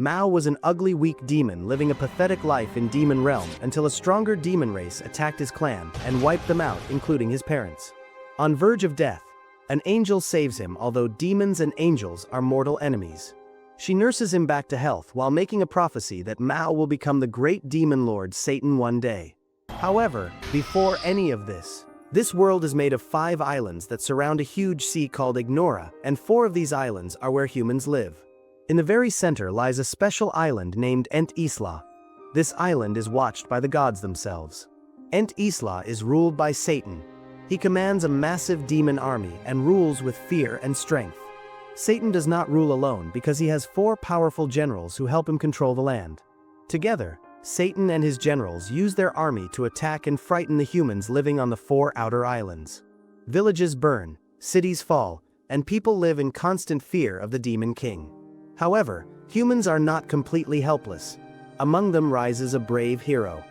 Mao was an ugly, weak demon living a pathetic life in Demon Realm until a stronger demon race attacked his clan and wiped them out, including his parents. On verge of death, an angel saves him, although demons and angels are mortal enemies. She nurses him back to health while making a prophecy that Mao will become the great demon lord Satan one day. However, before any of this world is made of 5 islands that surround a huge sea called Ignora, and 4 of these islands are where humans live. In the very center lies a special island named Ent Isla. This island is watched by the gods themselves. Ent Isla is ruled by Satan. He commands a massive demon army and rules with fear and strength. Satan does not rule alone because he has 4 powerful generals who help him control the land. Together, Satan and his generals use their army to attack and frighten the humans living on the 4 outer islands. Villages burn, cities fall, and people live in constant fear of the Demon King. However, humans are not completely helpless. Among them rises a brave hero.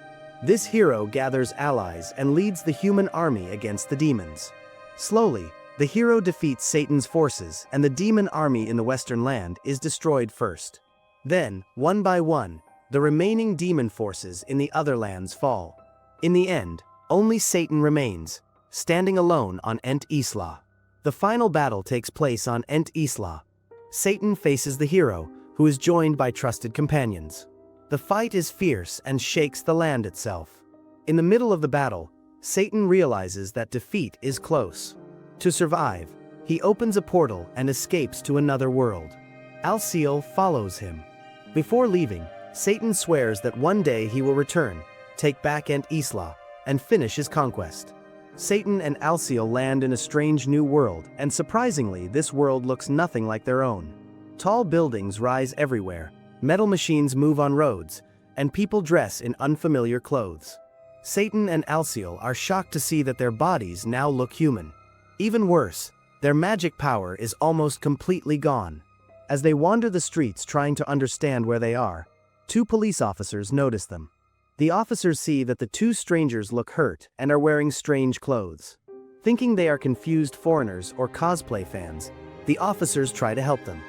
This hero gathers allies and leads the human army against the demons. Slowly, the hero defeats Satan's forces and the demon army in the Western Land is destroyed first. Then, one by one, the remaining demon forces in the other lands fall. In the end, only Satan remains, standing alone on Ent Isla. The final battle takes place on Ent Isla. Satan faces the hero, who is joined by trusted companions. The fight is fierce and shakes the land itself. In the middle of the battle, Satan realizes that defeat is close. To survive, he opens a portal and escapes to another world. Alciel follows him. Before leaving, Satan swears that one day he will return, take back Ent Isla, and finish his conquest. Satan and Alciel land in a strange new world, and surprisingly, this world looks nothing like their own. Tall buildings rise everywhere, metal machines move on roads, and people dress in unfamiliar clothes. Satan and Alciel are shocked to see that their bodies now look human. Even worse, their magic power is almost completely gone. As they wander the streets trying to understand where they are, 2 police officers notice them. The officers see that the 2 strangers look hurt and are wearing strange clothes. Thinking they are confused foreigners or cosplay fans, the officers try to help them.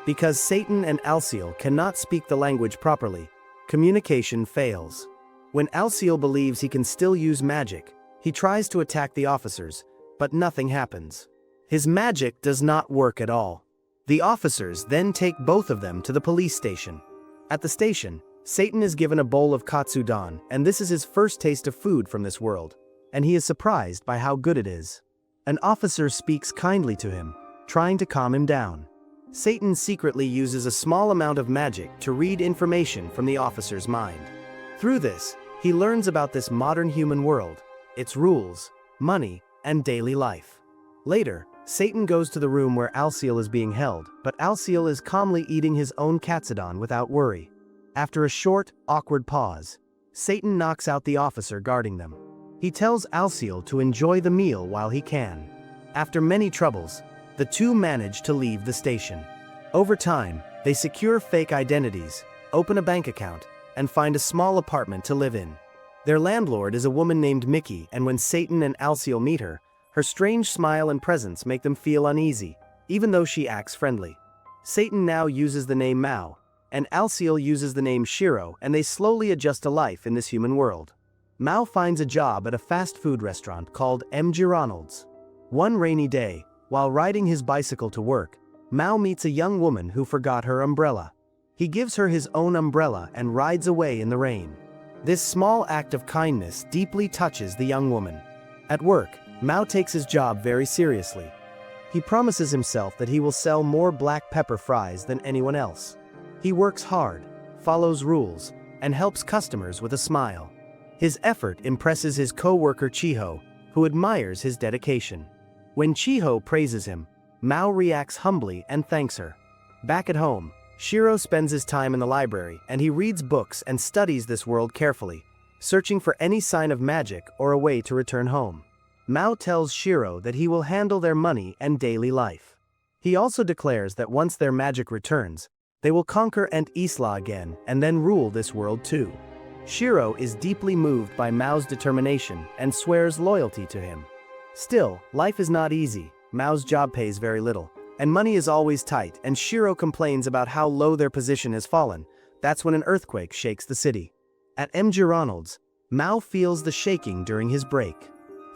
Because Satan and Alciel cannot speak the language properly, communication fails. When Alciel believes he can still use magic, he tries to attack the officers, but nothing happens. His magic does not work at all. The officers then take both of them to the police station. At the station, Satan is given a bowl of katsudon, and this is his first taste of food from this world, and he is surprised by how good it is. An officer speaks kindly to him, trying to calm him down. Satan secretly uses a small amount of magic to read information from the officer's mind. Through this, he learns about this modern human world, its rules, money, and daily life. Later, Satan goes to the room where Alciel is being held, but Alciel is calmly eating his own katsudon without worry. After a short, awkward pause, Satan knocks out the officer guarding them. He tells Alciel to enjoy the meal while he can. After many troubles, the 2 manage to leave the station. Over time, they secure fake identities, open a bank account, and find a small apartment to live in. Their landlord is a woman named Mickey, and when Satan and Alciel meet her, her strange smile and presence make them feel uneasy, even though she acts friendly. Satan now uses the name Mao, and Alciel uses the name Shiro, and they slowly adjust to life in this human world. Mao finds a job at a fast food restaurant called MG Ronald's. One rainy day, while riding his bicycle to work, Mao meets a young woman who forgot her umbrella. He gives her his own umbrella and rides away in the rain. This small act of kindness deeply touches the young woman. At work, Mao takes his job very seriously. He promises himself that he will sell more black pepper fries than anyone else. He works hard, follows rules, and helps customers with a smile. His effort impresses his co-worker Chiho, who admires his dedication. When Chiho praises him, Mao reacts humbly and thanks her. Back at home, Shiro spends his time in the library and he reads books and studies this world carefully, searching for any sign of magic or a way to return home. Mao tells Shiro that he will handle their money and daily life. He also declares that once their magic returns, they will conquer Ent Isla again and then rule this world too. Shiro is deeply moved by Mao's determination and swears loyalty to him. Still, life is not easy. Mao's job pays very little, and money is always tight, and Shiro complains about how low their position has fallen. That's when an earthquake shakes the city. At MG Ronald's, Mao feels the shaking during his break.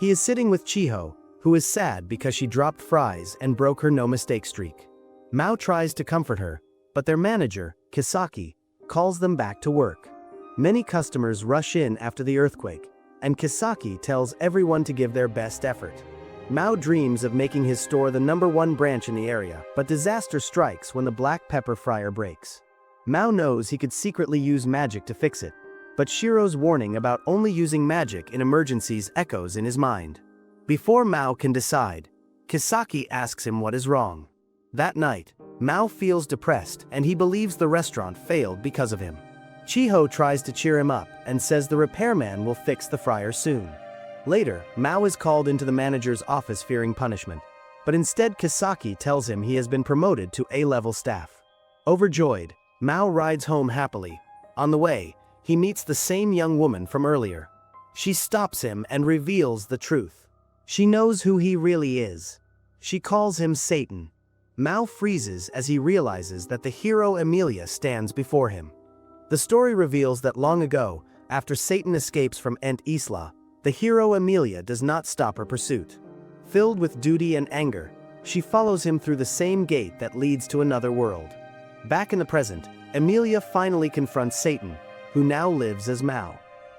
He is sitting with Chiho, who is sad because she dropped fries and broke her no-mistake streak. Mao tries to comfort her, but their manager, Kisaki, calls them back to work. Many customers rush in after the earthquake, and Kisaki tells everyone to give their best effort. Mao dreams of making his store the #1 branch in the area, but disaster strikes when the black pepper fryer breaks. Mao knows he could secretly use magic to fix it, but Shiro's warning about only using magic in emergencies echoes in his mind. Before Mao can decide, Kisaki asks him what is wrong. That night, Mao feels depressed and he believes the restaurant failed because of him. Chiho tries to cheer him up and says the repairman will fix the fryer soon. Later, Mao is called into the manager's office fearing punishment, but instead Kisaki tells him he has been promoted to A-level staff. Overjoyed, Mao rides home happily. On the way, he meets the same young woman from earlier. She stops him and reveals the truth. She knows who he really is. She calls him Satan. Mao freezes as he realizes that the hero Emilia stands before him. The story reveals that long ago, after Satan escapes from Ent Isla, the hero Emilia does not stop her pursuit. Filled with duty and anger, she follows him through the same gate that leads to another world. Back in the present, Emilia finally confronts Satan, who now lives as Mao.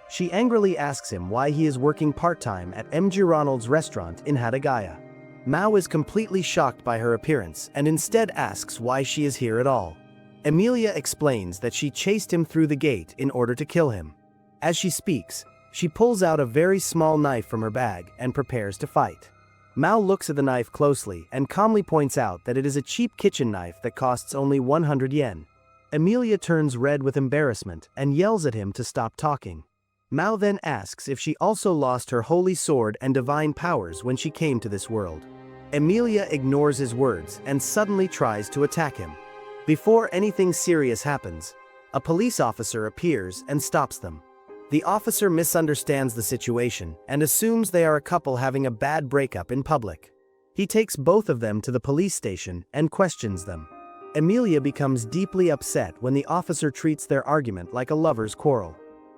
She angrily asks him why he is working part-time at MG Ronald's restaurant in Hadagaya. Mao is completely shocked by her appearance and instead asks why she is here at all. Emilia explains that she chased him through the gate in order to kill him. As she speaks, she pulls out a very small knife from her bag and prepares to fight. Mao looks at the knife closely and calmly points out that it is a cheap kitchen knife that costs only 100 yen. Emilia turns red with embarrassment and yells at him to stop talking. Mao then asks if she also lost her holy sword and divine powers when she came to this world. Emilia ignores his words and suddenly tries to attack him. Before anything serious happens, a police officer appears and stops them. The officer misunderstands the situation and assumes they are a couple having a bad breakup in public. He takes both of them to the police station and questions them. Emilia becomes deeply upset when the officer treats their argument like a lover's quarrel.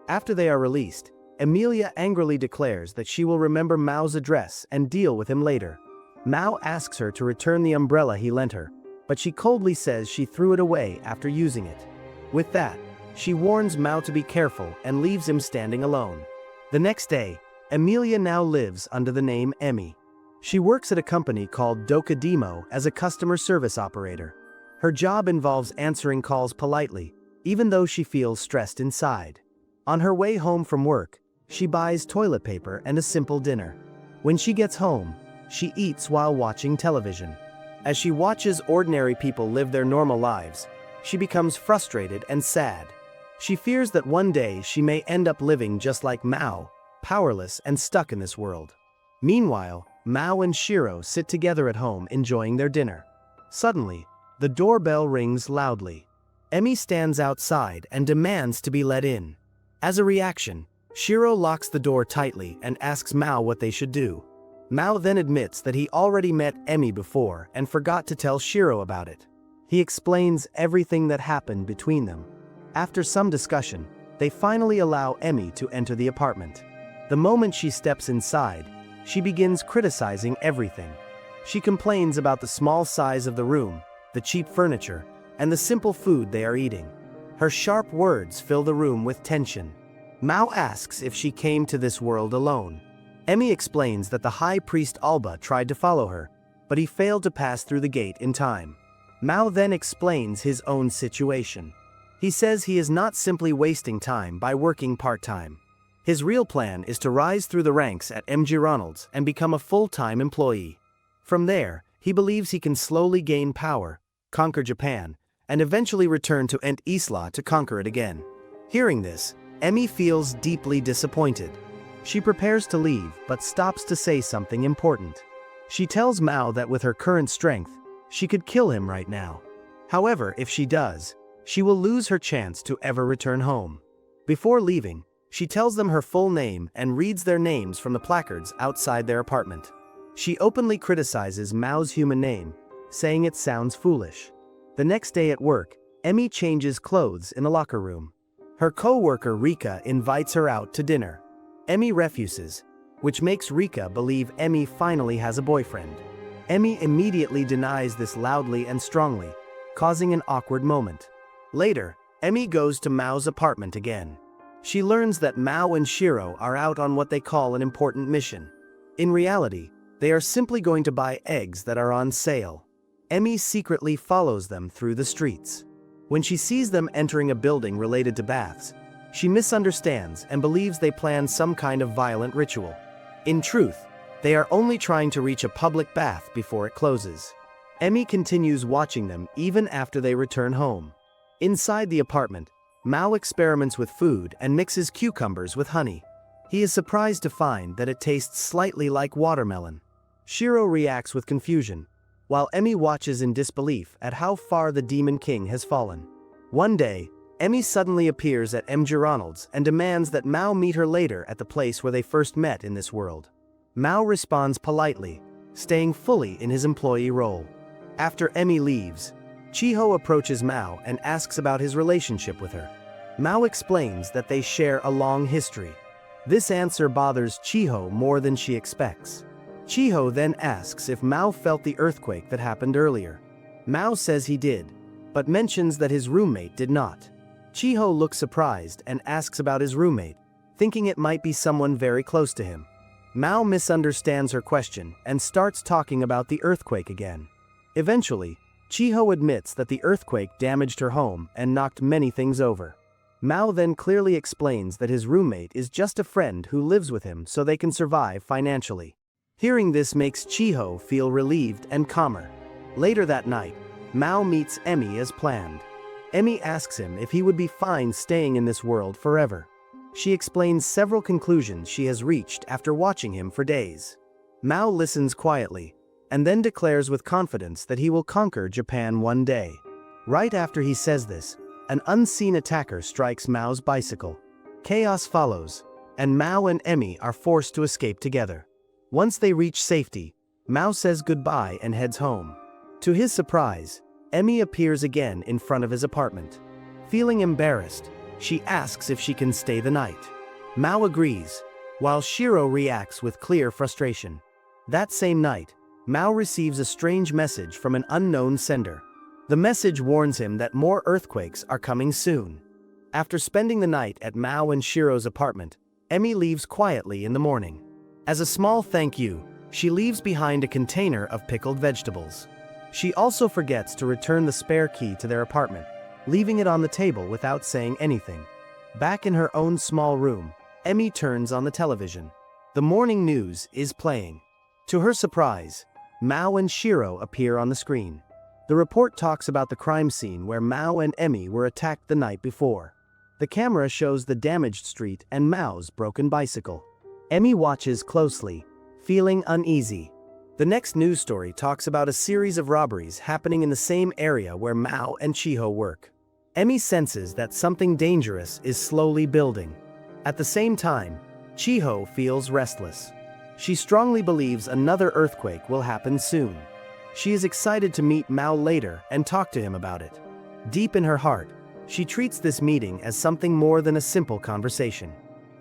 After they are released, Emilia angrily declares that she will remember Mao's address and deal with him later. Mao asks her to return the umbrella he lent her, but she coldly says she threw it away after using it. With that, she warns Mao to be careful and leaves him standing alone. The next day, Emilia now lives under the name Emmy. She works at a company called Dokademo as a customer service operator. Her job involves answering calls politely, even though she feels stressed inside. On her way home from work, she buys toilet paper and a simple dinner. When she gets home, she eats while watching television. As she watches ordinary people live their normal lives, she becomes frustrated and sad. She fears that one day she may end up living just like Mao, powerless and stuck in this world. Meanwhile, Mao and Shiro sit together at home enjoying their dinner. Suddenly, the doorbell rings loudly. Emmy stands outside and demands to be let in. As a reaction, Shiro locks the door tightly and asks Mao what they should do. Mao then admits that he already met Emmy before and forgot to tell Shiro about it. He explains everything that happened between them. After some discussion, they finally allow Emmy to enter the apartment. The moment she steps inside, she begins criticizing everything. She complains about the small size of the room, the cheap furniture, and the simple food they are eating. Her sharp words fill the room with tension. Mao asks if she came to this world alone. Emmy explains that the High Priest Alba tried to follow her, but he failed to pass through the gate in time. Mao then explains his own situation. He says he is not simply wasting time by working part-time. His real plan is to rise through the ranks at MG Ronald's and become a full-time employee. From there, he believes he can slowly gain power, conquer Japan, and eventually return to Ent Isla to conquer it again. Hearing this, Emmy feels deeply disappointed. She prepares to leave but stops to say something important. She tells Mao that with her current strength, she could kill him right now. However, if she does, she will lose her chance to ever return home. Before leaving, she tells them her full name and reads their names from the placards outside their apartment. She openly criticizes Mao's human name, saying it sounds foolish. The next day at work, Emmy changes clothes in the locker room. Her co-worker Rika invites her out to dinner. Emmy refuses, which makes Rika believe Emmy finally has a boyfriend. Emmy immediately denies this loudly and strongly, causing an awkward moment. Later, Emmy goes to Mao's apartment again. She learns that Mao and Shiro are out on what they call an important mission. In reality, they are simply going to buy eggs that are on sale. Emmy secretly follows them through the streets. When she sees them entering a building related to baths, she misunderstands and believes they plan some kind of violent ritual. In truth, they are only trying to reach a public bath before it closes. Emmy continues watching them even after they return home. Inside the apartment, Mao experiments with food and mixes cucumbers with honey. He is surprised to find that it tastes slightly like watermelon. Shiro reacts with confusion, while Emmy watches in disbelief at how far the Demon King has fallen. One day, Emmy suddenly appears at MJ Ronald's and demands that Mao meet her later at the place where they first met in this world. Mao responds politely, staying fully in his employee role. After Emmy leaves, Chiho approaches Mao and asks about his relationship with her. Mao explains that they share a long history. This answer bothers Chiho more than she expects. Chiho then asks if Mao felt the earthquake that happened earlier. Mao says he did, but mentions that his roommate did not. Chiho looks surprised and asks about his roommate, thinking it might be someone very close to him. Mao misunderstands her question and starts talking about the earthquake again. Eventually, Chiho admits that the earthquake damaged her home and knocked many things over. Mao then clearly explains that his roommate is just a friend who lives with him so they can survive financially. Hearing this makes Chiho feel relieved and calmer. Later that night, Mao meets Emmy as planned. Emmy asks him if he would be fine staying in this world forever. She explains several conclusions she has reached after watching him for days. Mao listens quietly, and then declares with confidence that he will conquer Japan one day. Right after he says this, an unseen attacker strikes Mao's bicycle. Chaos follows, and Mao and Emmy are forced to escape together. Once they reach safety, Mao says goodbye and heads home. To his surprise, Emmy appears again in front of his apartment. Feeling embarrassed, she asks if she can stay the night. Mao agrees, while Shiro reacts with clear frustration. That same night, Mao receives a strange message from an unknown sender. The message warns him that more earthquakes are coming soon. After spending the night at Mao and Shiro's apartment, Emmy leaves quietly in the morning. As a small thank you, she leaves behind a container of pickled vegetables. She also forgets to return the spare key to their apartment, leaving it on the table without saying anything. Back in her own small room, Emmy turns on the television. The morning news is playing. To her surprise, Mao and Shiro appear on the screen. The report talks about the crime scene where Mao and Emmy were attacked the night before. The camera shows the damaged street and Mao's broken bicycle. Emmy watches closely, feeling uneasy. The next news story talks about a series of robberies happening in the same area where Mao and Chiho work. Emmy senses that something dangerous is slowly building. At the same time, Chiho feels restless. She strongly believes another earthquake will happen soon. She is excited to meet Mao later and talk to him about it. Deep in her heart, she treats this meeting as something more than a simple conversation.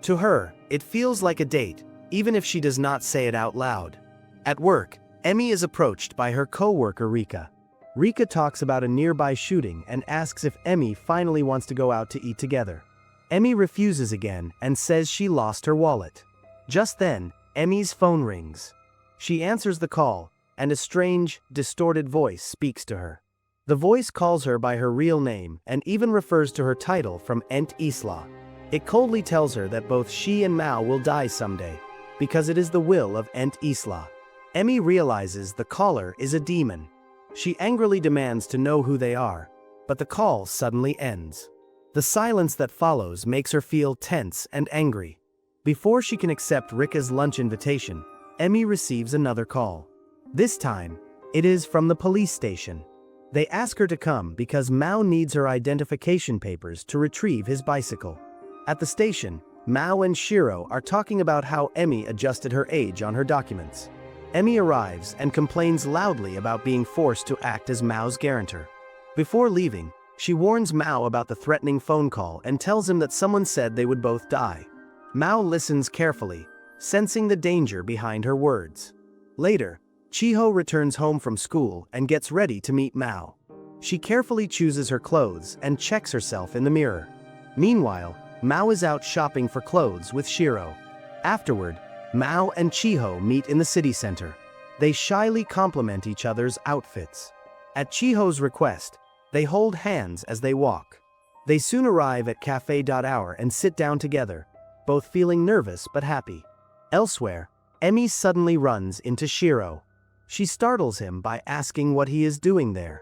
To her, it feels like a date, even if she does not say it out loud. At work, Emmy is approached by her co-worker Rika. Rika talks about a nearby shooting and asks if Emmy finally wants to go out to eat together. Emmy refuses again and says she lost her wallet. Just then, Emmy's phone rings. She answers the call, and a strange, distorted voice speaks to her. The voice calls her by her real name and even refers to her title from Ent Isla. It coldly tells her that both she and Mao will die someday, because it is the will of Ent Isla. Emmy realizes the caller is a demon. She angrily demands to know who they are, but the call suddenly ends. The silence that follows makes her feel tense and angry. Before she can accept Rika's lunch invitation, Emmy receives another call. This time, it is from the police station. They ask her to come because Mao needs her identification papers to retrieve his bicycle. At the station, Mao and Shiro are talking about how Emmy adjusted her age on her documents. Emmy arrives and complains loudly about being forced to act as Mao's guarantor. Before leaving, she warns Mao about the threatening phone call and tells him that someone said they would both die. Mao listens carefully, sensing the danger behind her words. Later, Chiho returns home from school and gets ready to meet Mao. She carefully chooses her clothes and checks herself in the mirror. Meanwhile, Mao is out shopping for clothes with Shiro. Afterward, Mao and Chiho meet in the city center. They shyly compliment each other's outfits. At Chiho's request, they hold hands as they walk. They soon arrive at Cafe Hour and sit down together, both feeling nervous but happy. Elsewhere, Emmy suddenly runs into Shiro. She startles him by asking what he is doing there.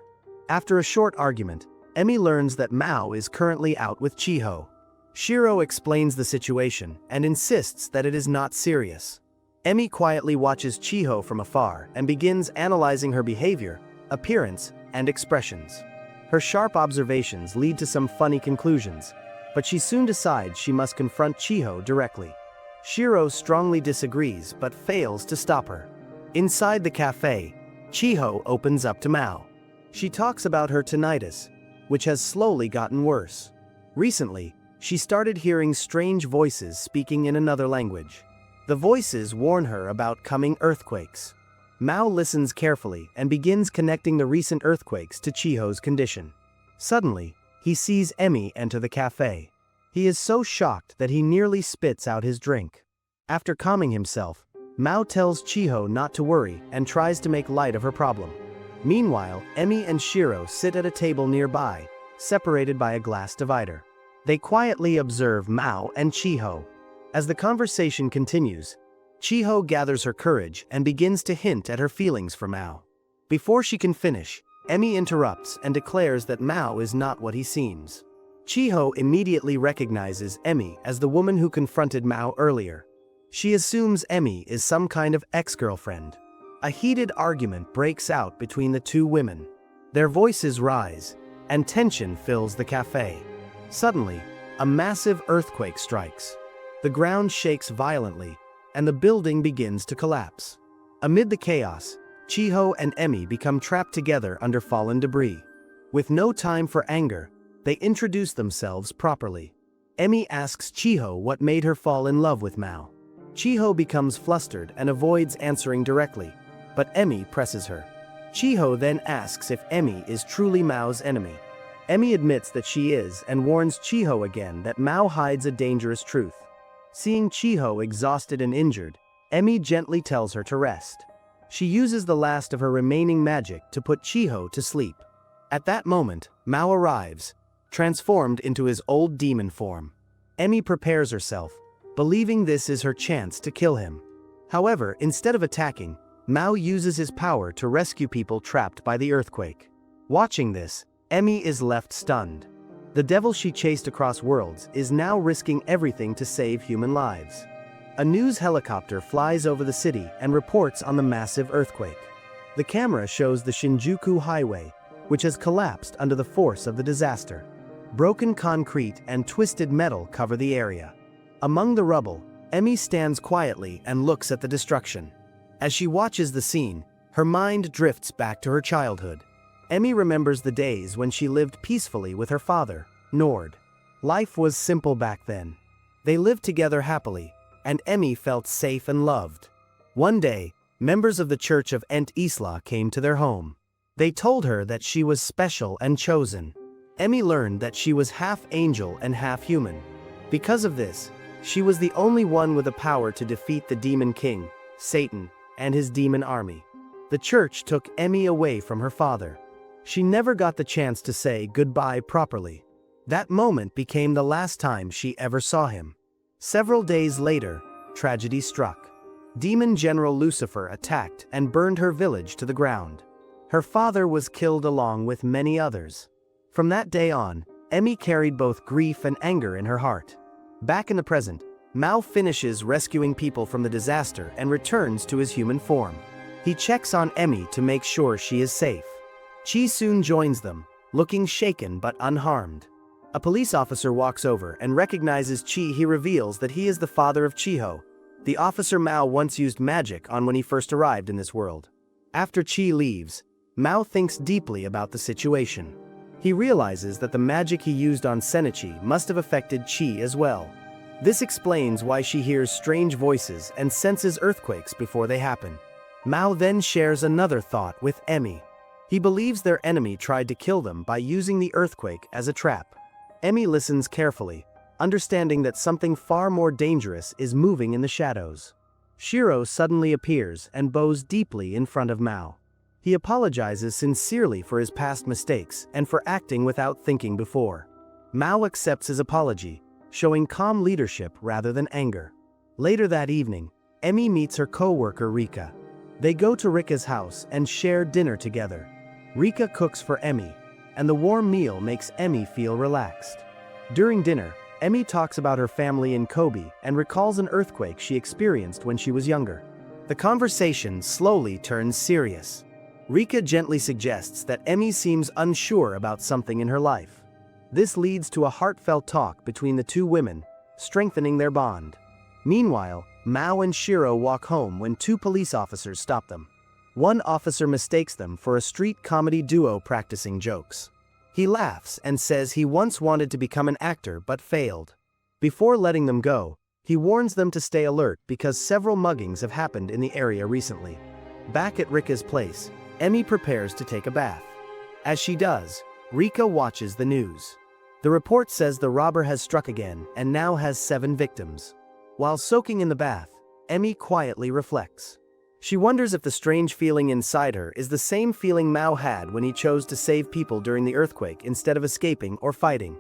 After a short argument, Emmy learns that Mao is currently out with Chiho. Shiro explains the situation and insists that it is not serious. Emmy quietly watches Chiho from afar and begins analyzing her behavior, appearance, and expressions. Her sharp observations lead to some funny conclusions, but she soon decides she must confront Chiho directly. Shiro strongly disagrees but fails to stop her. Inside the cafe, Chiho opens up to Mao. She talks about her tinnitus, which has slowly gotten worse. Recently, she started hearing strange voices speaking in another language. The voices warn her about coming earthquakes. Mao listens carefully and begins connecting the recent earthquakes to Chiho's condition. Suddenly, he sees Emmy enter the cafe. He is so shocked that he nearly spits out his drink. After calming himself, Mao tells Chiho not to worry and tries to make light of her problem. Meanwhile, Emmy and Shiro sit at a table nearby, separated by a glass divider. They quietly observe Mao and Chiho. As the conversation continues, Chiho gathers her courage and begins to hint at her feelings for Mao. Before she can finish, Emmy interrupts and declares that Mao is not what he seems. Chiho immediately recognizes Emmy as the woman who confronted Mao earlier. She assumes Emmy is some kind of ex-girlfriend. A heated argument breaks out between the two women. Their voices rise, and tension fills the cafe. Suddenly, a massive earthquake strikes. The ground shakes violently, and the building begins to collapse. Amid the chaos, Chiho and Emmy become trapped together under fallen debris. With no time for anger, they introduce themselves properly. Emmy asks Chiho what made her fall in love with Mao. Chiho becomes flustered and avoids answering directly, but Emmy presses her. Chiho then asks if Emmy is truly Mao's enemy. Emmy admits that she is and warns Chiho again that Mao hides a dangerous truth. Seeing Chiho exhausted and injured, Emmy gently tells her to rest. She uses the last of her remaining magic to put Chiho to sleep. At that moment, Mao arrives, transformed into his old demon form. Emmy prepares herself, believing this is her chance to kill him. However, instead of attacking, Mao uses his power to rescue people trapped by the earthquake. Watching this, Emmy is left stunned. The devil she chased across worlds is now risking everything to save human lives. A news helicopter flies over the city and reports on the massive earthquake. The camera shows the Shinjuku highway, which has collapsed under the force of the disaster. Broken concrete and twisted metal cover the area. Among the rubble, Emmy stands quietly and looks at the destruction. As she watches the scene, her mind drifts back to her childhood. Emmy remembers the days when she lived peacefully with her father, Nord. Life was simple back then. They lived together happily, and Emmy felt safe and loved. One day, members of the Church of Ent Isla came to their home. They told her that she was special and chosen. Emmy learned that she was half angel and half human. Because of this, she was the only one with the power to defeat the Demon King, Satan, and his demon army. The church took Emmy away from her father. She never got the chance to say goodbye properly. That moment became the last time she ever saw him. Several days later, tragedy struck. Demon General Lucifer attacked and burned her village to the ground. Her father was killed along with many others. From that day on, Emmy carried both grief and anger in her heart. Back in the present, Mao finishes rescuing people from the disaster and returns to his human form. He checks on Emmy to make sure she is safe. Chi soon joins them, looking shaken but unharmed. A police officer walks over and recognizes Chi. He reveals that he is the father of Chiho. the officer Mao once used magic on when he first arrived in this world. After Chi leaves, Mao thinks deeply about the situation. He realizes that the magic he used on Senichi must have affected Chi as well. This explains why she hears strange voices and senses earthquakes before they happen. Mao then shares another thought with Emmy. He believes their enemy tried to kill them by using the earthquake as a trap. Emmy listens carefully, understanding that something far more dangerous is moving in the shadows. Shiro suddenly appears and bows deeply in front of Mao. He apologizes sincerely for his past mistakes and for acting without thinking before. Mao accepts his apology, showing calm leadership rather than anger. Later that evening, Emmy meets her co-worker Rika. They go to Rika's house and share dinner together. Rika cooks for Emmy, and the warm meal makes Emmy feel relaxed. During dinner, Emmy talks about her family in Kobe and recalls an earthquake she experienced when she was younger. The conversation slowly turns serious. Rika gently suggests that Emmy seems unsure about something in her life. This leads to a heartfelt talk between the two women, strengthening their bond. Meanwhile, Mao and Shiro walk home when two police officers stop them. One officer mistakes them for a street comedy duo practicing jokes. He laughs and says he once wanted to become an actor but failed. Before letting them go, he warns them to stay alert because several muggings have happened in the area recently. Back at Rika's place, Emmy prepares to take a bath. As she does, Rika watches the news. The report says the robber has struck again and now has 7 victims. While soaking in the bath, Emmy quietly reflects. She wonders if the strange feeling inside her is the same feeling Mao had when he chose to save people during the earthquake instead of escaping or fighting.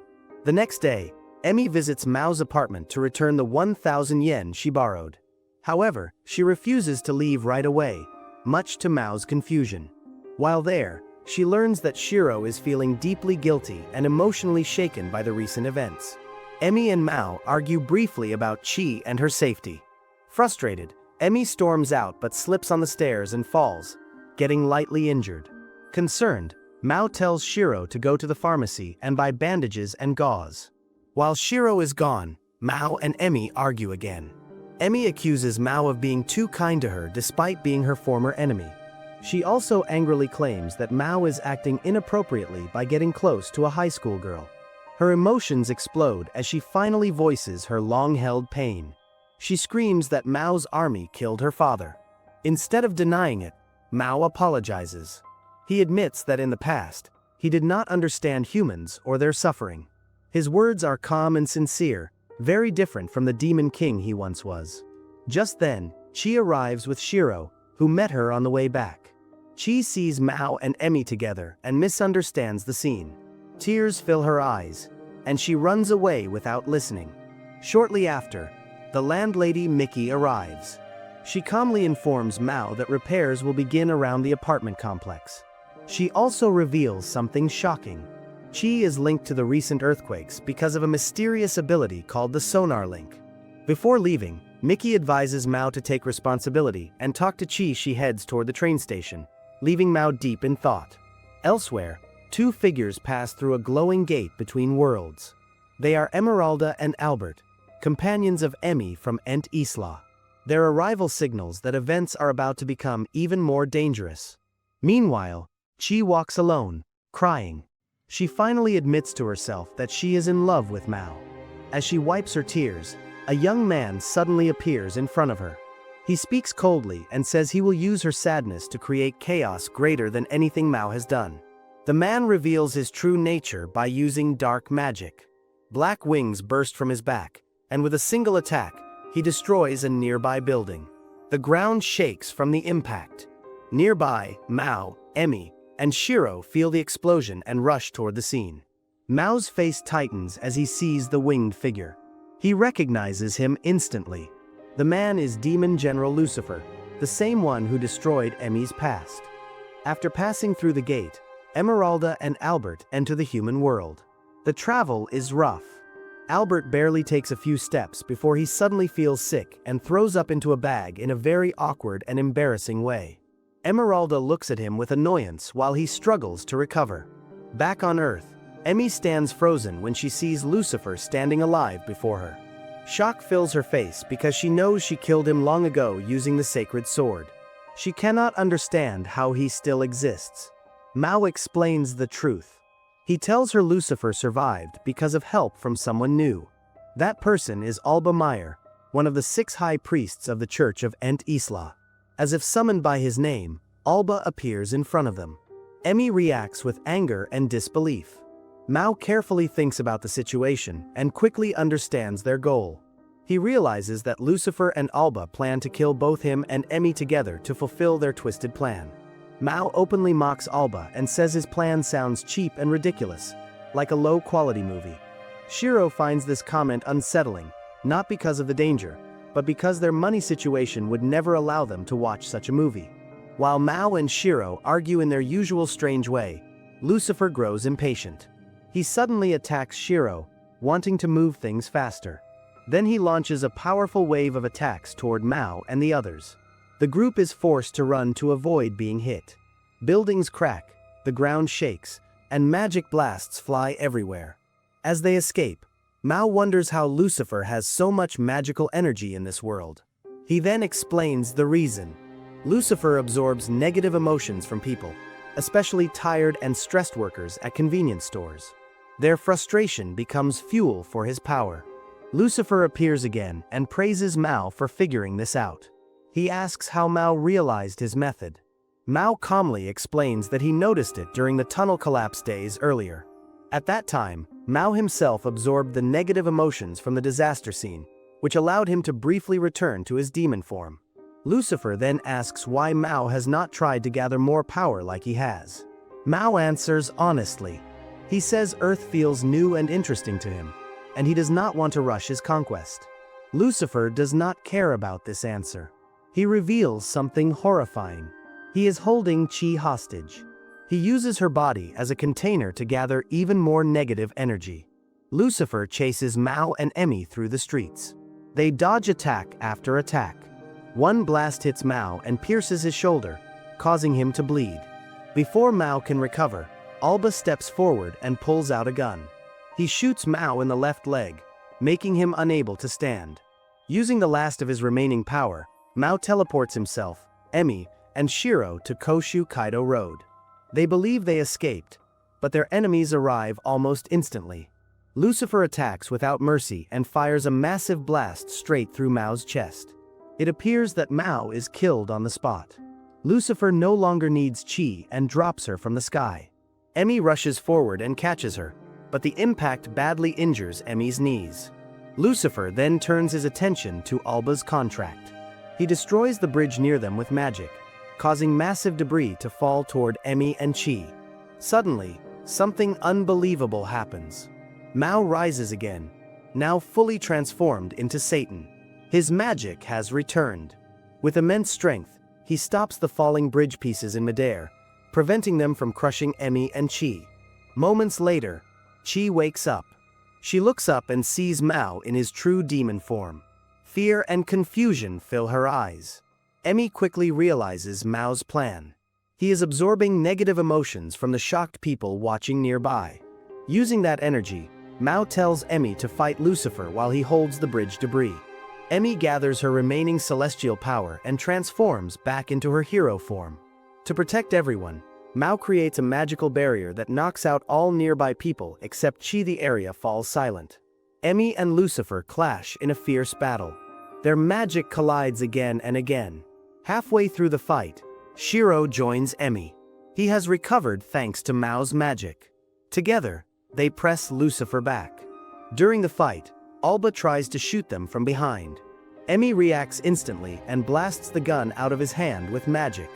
The next day, Emmy visits Mao's apartment to return the 1,000 yen she borrowed. However, she refuses to leave right away, much to Mao's confusion. While there, she learns that Shiro is feeling deeply guilty and emotionally shaken by the recent events. Emmy and Mao argue briefly about Chi and her safety. Frustrated, Emmy storms out but slips on the stairs and falls, getting lightly injured. Concerned, Mao tells Shiro to go to the pharmacy and buy bandages and gauze. While Shiro is gone, Mao and Emmy argue again. Emmy accuses Mao of being too kind to her despite being her former enemy. She also angrily claims that Mao is acting inappropriately by getting close to a high school girl. Her emotions explode as she finally voices her long-held pain. She screams that Mao's army killed her father. Instead of denying it, Mao apologizes. He admits that in the past, he did not understand humans or their suffering. His words are calm and sincere, very different from the demon king he once was. Just then, Chi arrives with Shiro, who met her on the way back. Chi sees Mao and Emmy together and misunderstands the scene. Tears fill her eyes, and she runs away without listening. Shortly after, the landlady Mickey arrives. She calmly informs Mao that repairs will begin around the apartment complex. She also reveals something shocking. Chi is linked to the recent earthquakes because of a mysterious ability called the sonar link. Before leaving, Mickey advises Mao to take responsibility and talk to Chi. She heads toward the train station, leaving Mao deep in thought. Elsewhere, 2 figures pass through a glowing gate between worlds. They are Emeralda and Albert, companions of Emmy from Ent Isla. Their arrival signals that events are about to become even more dangerous. Meanwhile, Chi walks alone, crying. She finally admits to herself that she is in love with Mao. As she wipes her tears, a young man suddenly appears in front of her. He speaks coldly and says he will use her sadness to create chaos greater than anything Mao has done. The man reveals his true nature by using dark magic. Black wings burst from his back, and with a single attack, he destroys a nearby building. The ground shakes from the impact. Nearby, Mao, Emmy, and Shiro feel the explosion and rush toward the scene. Mao's face tightens as he sees the winged figure. He recognizes him instantly. The man is Demon General Lucifer, the same one who destroyed Emmy's past. After passing through the gate, Emeralda and Albert enter the human world. The travel is rough. Albert barely takes a few steps before he suddenly feels sick and throws up into a bag in a very awkward and embarrassing way. Emeralda looks at him with annoyance while he struggles to recover. Back on Earth, Emmy stands frozen when she sees Lucifer standing alive before her. Shock fills her face because she knows she killed him long ago using the sacred sword. She cannot understand how he still exists. Mao explains the truth. He tells her Lucifer survived because of help from someone new. That person is Alba Meyer, one of the 6 high priests of the Church of Ent Isla. As if summoned by his name, Alba appears in front of them. Emmy reacts with anger and disbelief. Mao carefully thinks about the situation and quickly understands their goal. He realizes that Lucifer and Alba plan to kill both him and Emmy together to fulfill their twisted plan. Mao openly mocks Alba and says his plan sounds cheap and ridiculous, like a low-quality movie. Shiro finds this comment unsettling, not because of the danger, but because their money situation would never allow them to watch such a movie. While Mao and Shiro argue in their usual strange way, Lucifer grows impatient. He suddenly attacks Shiro, wanting to move things faster. Then he launches a powerful wave of attacks toward Mao and the others. The group is forced to run to avoid being hit. Buildings crack, the ground shakes, and magic blasts fly everywhere. As they escape, Mao wonders how Lucifer has so much magical energy in this world. He then explains the reason. Lucifer absorbs negative emotions from people, especially tired and stressed workers at convenience stores. Their frustration becomes fuel for his power. Lucifer appears again and praises Mao for figuring this out. He asks how Mao realized his method. Mao calmly explains that he noticed it during the tunnel collapse days earlier. At that time, Mao himself absorbed the negative emotions from the disaster scene, which allowed him to briefly return to his demon form. Lucifer then asks why Mao has not tried to gather more power like he has. Mao answers honestly. He says Earth feels new and interesting to him, and he does not want to rush his conquest. Lucifer does not care about this answer. He reveals something horrifying. He is holding Chi hostage. He uses her body as a container to gather even more negative energy. Lucifer chases Mao and Emmy through the streets. They dodge attack after attack. One blast hits Mao and pierces his shoulder, causing him to bleed. Before Mao can recover, Alba steps forward and pulls out a gun. He shoots Mao in the left leg, making him unable to stand. Using the last of his remaining power, Mao teleports himself, Emmy, and Shiro to Koshu Kaido Road. They believe they escaped, but their enemies arrive almost instantly. Lucifer attacks without mercy and fires a massive blast straight through Mao's chest. It appears that Mao is killed on the spot. Lucifer no longer needs Chi and drops her from the sky. Emmy rushes forward and catches her, but the impact badly injures Emmy's knees. Lucifer then turns his attention to Alba's contract. He destroys the bridge near them with magic, causing massive debris to fall toward Emmy and Chi. Suddenly, something unbelievable happens. Mao rises again, now fully transformed into Satan. His magic has returned. With immense strength, he stops the falling bridge pieces in midair, preventing them from crushing Emmy and Chi. Moments later, Chi wakes up. She looks up and sees Mao in his true demon form. Fear and confusion fill her eyes. Emmy quickly realizes Mao's plan. He is absorbing negative emotions from the shocked people watching nearby. Using that energy, Mao tells Emmy to fight Lucifer while he holds the bridge debris. Emmy gathers her remaining celestial power and transforms back into her hero form. To protect everyone, Mao creates a magical barrier that knocks out all nearby people except Chi. The area falls silent. Emmy and Lucifer clash in a fierce battle. Their magic collides again and again. Halfway through the fight, Shiro joins Emmy. He has recovered thanks to Mao's magic. Together, they press Lucifer back. During the fight, Alba tries to shoot them from behind. Emmy reacts instantly and blasts the gun out of his hand with magic.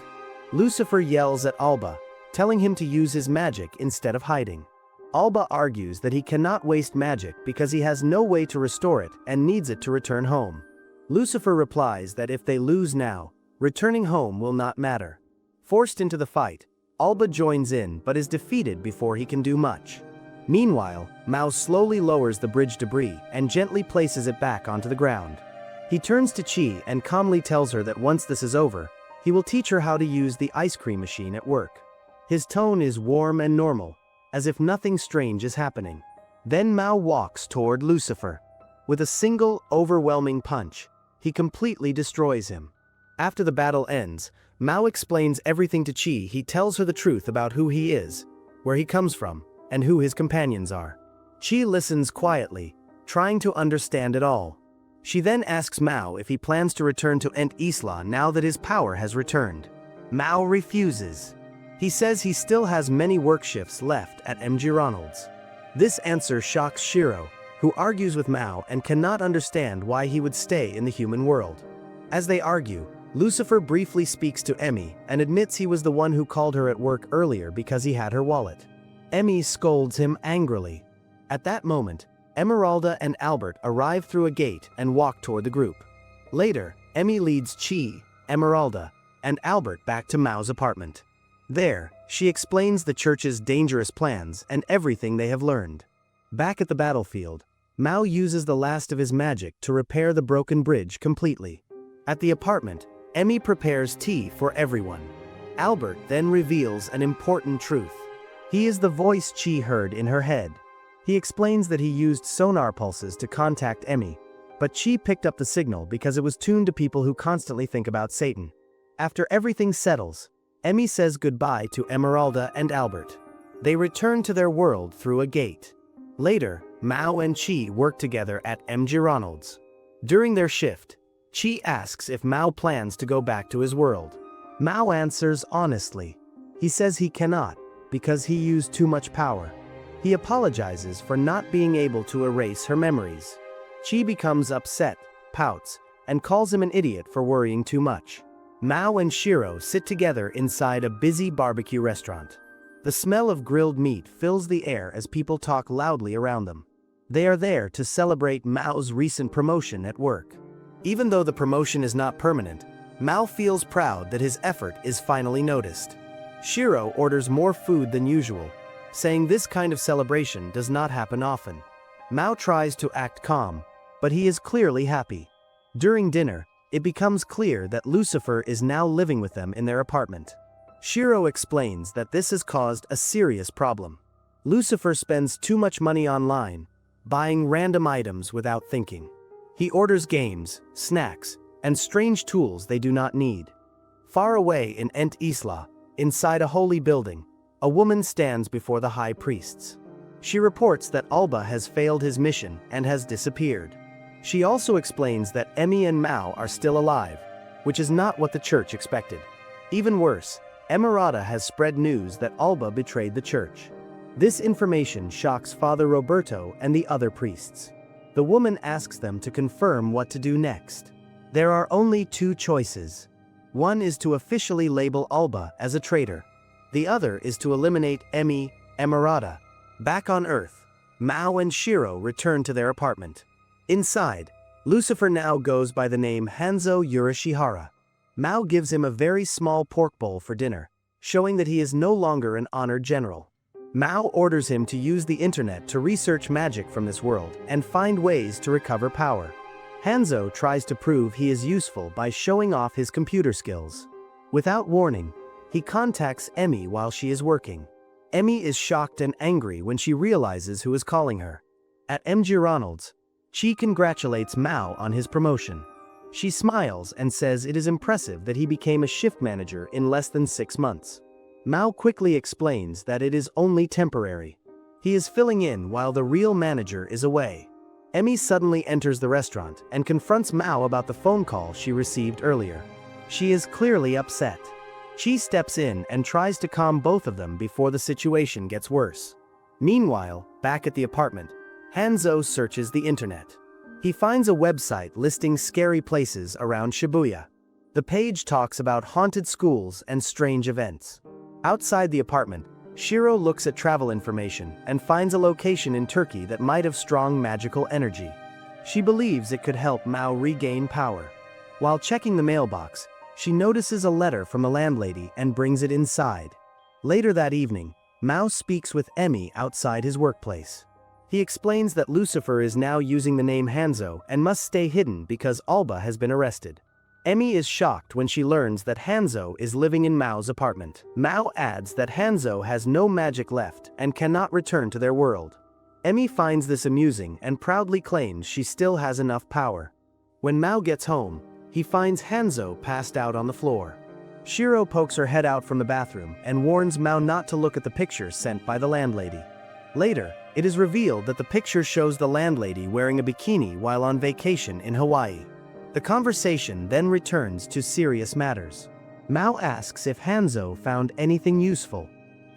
Lucifer yells at Alba, telling him to use his magic instead of hiding. Alba argues that he cannot waste magic because he has no way to restore it and needs it to return home. Lucifer replies that if they lose now, returning home will not matter. Forced into the fight, Alba joins in but is defeated before he can do much. Meanwhile, Mao slowly lowers the bridge debris and gently places it back onto the ground. He turns to Chi and calmly tells her that once this is over, he will teach her how to use the ice cream machine at work. His tone is warm and normal, as if nothing strange is happening. Then Mao walks toward Lucifer. With a single, overwhelming punch, he completely destroys him. After the battle ends, Mao explains everything to Chi. He tells her the truth about who he is, where he comes from, and who his companions are. Chi listens quietly, trying to understand it all. She then asks Mao if he plans to return to Ent Isla now that his power has returned. Mao refuses. He says he still has many work shifts left at MG Ronald's. This answer shocks Shiro, who argues with Mao and cannot understand why he would stay in the human world. As they argue, Lucifer briefly speaks to Emmy and admits he was the one who called her at work earlier because he had her wallet. Emmy scolds him angrily. At that moment, Emeralda and Albert arrive through a gate and walk toward the group. Later, Emmy leads Chi, Emeralda, and Albert back to Mao's apartment. There, she explains the church's dangerous plans and everything they have learned. Back at the battlefield, Mao uses the last of his magic to repair the broken bridge completely. At the apartment, Emmy prepares tea for everyone. Albert then reveals an important truth. He is the voice Chi heard in her head. He explains that he used sonar pulses to contact Emmy, but Chi picked up the signal because it was tuned to people who constantly think about Satan. After everything settles, Emmy says goodbye to Emeralda and Albert. They return to their world through a gate. Later, Mao and Chi work together at MG Ronald's. During their shift, Chi asks if Mao plans to go back to his world. Mao answers honestly. He says he cannot, because he used too much power. He apologizes for not being able to erase her memories. Chi becomes upset, pouts, and calls him an idiot for worrying too much. Mao and Shiro sit together inside a busy barbecue restaurant. The smell of grilled meat fills the air as people talk loudly around them. They are there to celebrate Mao's recent promotion at work. Even though the promotion is not permanent, Mao feels proud that his effort is finally noticed. Shiro orders more food than usual, saying this kind of celebration does not happen often. Mao tries to act calm, but he is clearly happy. During dinner, it becomes clear that Lucifer is now living with them in their apartment. Shiro explains that this has caused a serious problem. Lucifer spends too much money online, buying random items without thinking. He orders games, snacks, and strange tools they do not need. Far away in Ent Isla, inside a holy building, a woman stands before the high priests. She reports that Alba has failed his mission and has disappeared. She also explains that Emmy and Mao are still alive, which is not what the church expected. Even worse, Emeralda has spread news that Alba betrayed the church. This information shocks Father Roberto and the other priests. The woman asks them to confirm what to do next. There are only two choices. One is to officially label Alba as a traitor. The other is to eliminate Emeralda. Back on Earth, Mao and Shiro return to their apartment. Inside, Lucifer now goes by the name Hanzo Yurishihara. Mao gives him a very small pork bowl for dinner, showing that he is no longer an honored general. Mao orders him to use the internet to research magic from this world and find ways to recover power. Hanzo tries to prove he is useful by showing off his computer skills. Without warning, he contacts Emmy while she is working. Emmy is shocked and angry when she realizes who is calling her. At MG Ronald's, Chi congratulates Mao on his promotion. She smiles and says it is impressive that he became a shift manager in less than 6 months. Mao quickly explains that it is only temporary. He is filling in while the real manager is away. Emmy suddenly enters the restaurant and confronts Mao about the phone call she received earlier. She is clearly upset. Chi steps in and tries to calm both of them before the situation gets worse. Meanwhile, back at the apartment, Hanzo searches the internet. He finds a website listing scary places around Shibuya. The page talks about haunted schools and strange events. Outside the apartment, Shiro looks at travel information and finds a location in Turkey that might have strong magical energy. She believes it could help Mao regain power. While checking the mailbox, she notices a letter from the landlady and brings it inside. Later that evening, Mao speaks with Emmy outside his workplace. He explains that Lucifer is now using the name Hanzo and must stay hidden because Alba has been arrested. Emmy is shocked when she learns that Hanzo is living in Mao's apartment. Mao adds that Hanzo has no magic left and cannot return to their world. Emmy finds this amusing and proudly claims she still has enough power. When Mao gets home, he finds Hanzo passed out on the floor. Shiro pokes her head out from the bathroom and warns Mao not to look at the picture sent by the landlady. Later, it is revealed that the picture shows the landlady wearing a bikini while on vacation in Hawaii. The conversation then returns to serious matters. Mao asks if Hanzo found anything useful.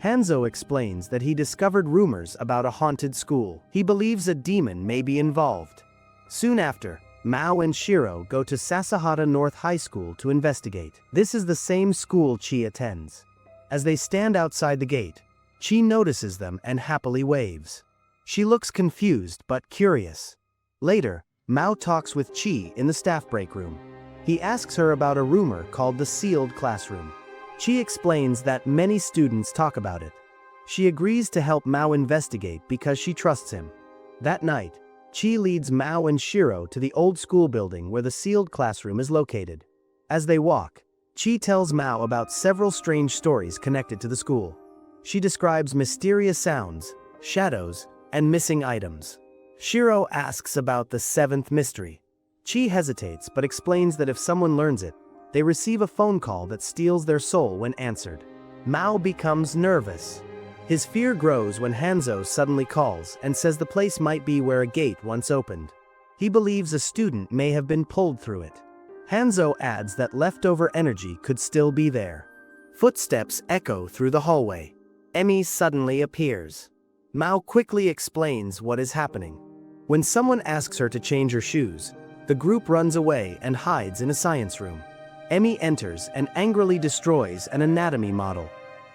Hanzo explains that he discovered rumors about a haunted school. He believes a demon may be involved. Soon after, Mao and Shiro go to Sasahata North High School to investigate. This is the same school Chi attends. As they stand outside the gate, Chi notices them and happily waves. She looks confused but curious. Later, Mao talks with Chi in the staff break room. He asks her about a rumor called the sealed classroom. Chi explains that many students talk about it. She agrees to help Mao investigate because she trusts him. That night, Chi leads Mao and Shiro to the old school building where the sealed classroom is located. As they walk, Chi tells Mao about several strange stories connected to the school. She describes mysterious sounds, shadows, and missing items. Shiro asks about the seventh mystery. Chi hesitates but explains that if someone learns it, they receive a phone call that steals their soul when answered. Mao becomes nervous. His fear grows when Hanzo suddenly calls and says the place might be where a gate once opened. He believes a student may have been pulled through it. Hanzo adds that leftover energy could still be there. Footsteps echo through the hallway. Emmy suddenly appears. Mao quickly explains what is happening. When someone asks her to change her shoes, the group runs away and hides in a science room. Emmy enters and angrily destroys an anatomy model.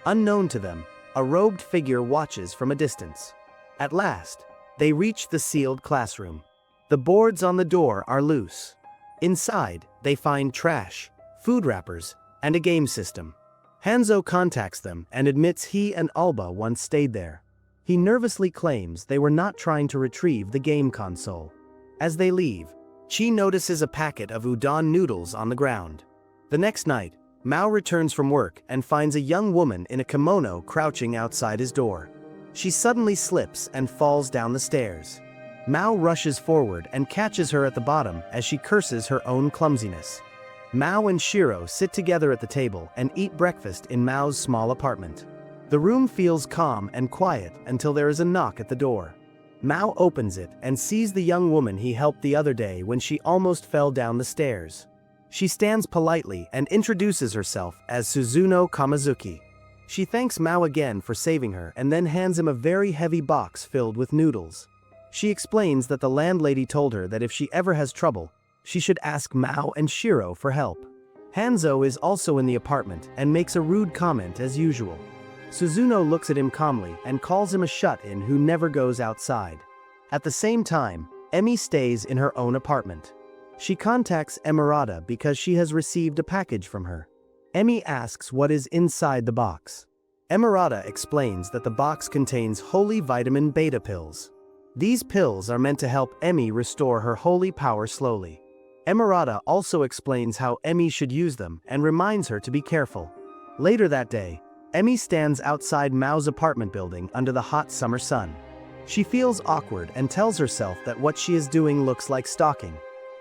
Unknown to them, a robed figure watches from a distance. At last, they reach the sealed classroom. The boards on the door are loose. Inside, they find trash, food wrappers, and a game system. Hanzo contacts them and admits he and Alba once stayed there. He nervously claims they were not trying to retrieve the game console. As they leave, Chi notices a packet of udon noodles on the ground. The next night, Mao returns from work and finds a young woman in a kimono crouching outside his door. She suddenly slips and falls down the stairs. Mao rushes forward and catches her at the bottom as she curses her own clumsiness. Mao and Shiro sit together at the table and eat breakfast in Mao's small apartment. The room feels calm and quiet until there is a knock at the door. Mao opens it and sees the young woman he helped the other day when she almost fell down the stairs. She stands politely and introduces herself as Suzuno Kamazuki. She thanks Mao again for saving her and then hands him a very heavy box filled with noodles. She explains that the landlady told her that if she ever has trouble, she should ask Mao and Shiro for help. Hanzo is also in the apartment and makes a rude comment as usual. Suzuno looks at him calmly and calls him a shut-in who never goes outside. At the same time, Emmy stays in her own apartment. She contacts Emerada because she has received a package from her. Emmy asks what is inside the box. Emerada explains that the box contains holy vitamin beta pills. These pills are meant to help Emmy restore her holy power slowly. Emerada also explains how Emmy should use them and reminds her to be careful. Later that day, Emmy stands outside Mao's apartment building under the hot summer sun. She feels awkward and tells herself that what she is doing looks like stalking.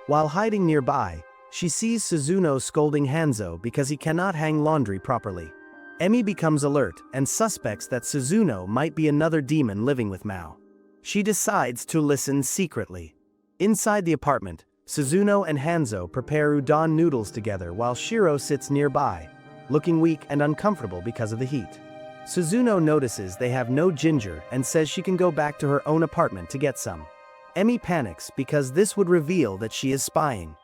While hiding nearby, she sees Suzuno scolding Hanzo because he cannot hang laundry properly. Emmy becomes alert and suspects that Suzuno might be another demon living with Mao. She decides to listen secretly. Inside the apartment, Suzuno and Hanzo prepare udon noodles together while Shiro sits nearby, looking weak and uncomfortable because of the heat. Suzuno notices they have no ginger and says she can go back to her own apartment to get some. Emmy panics because this would reveal that she is spying.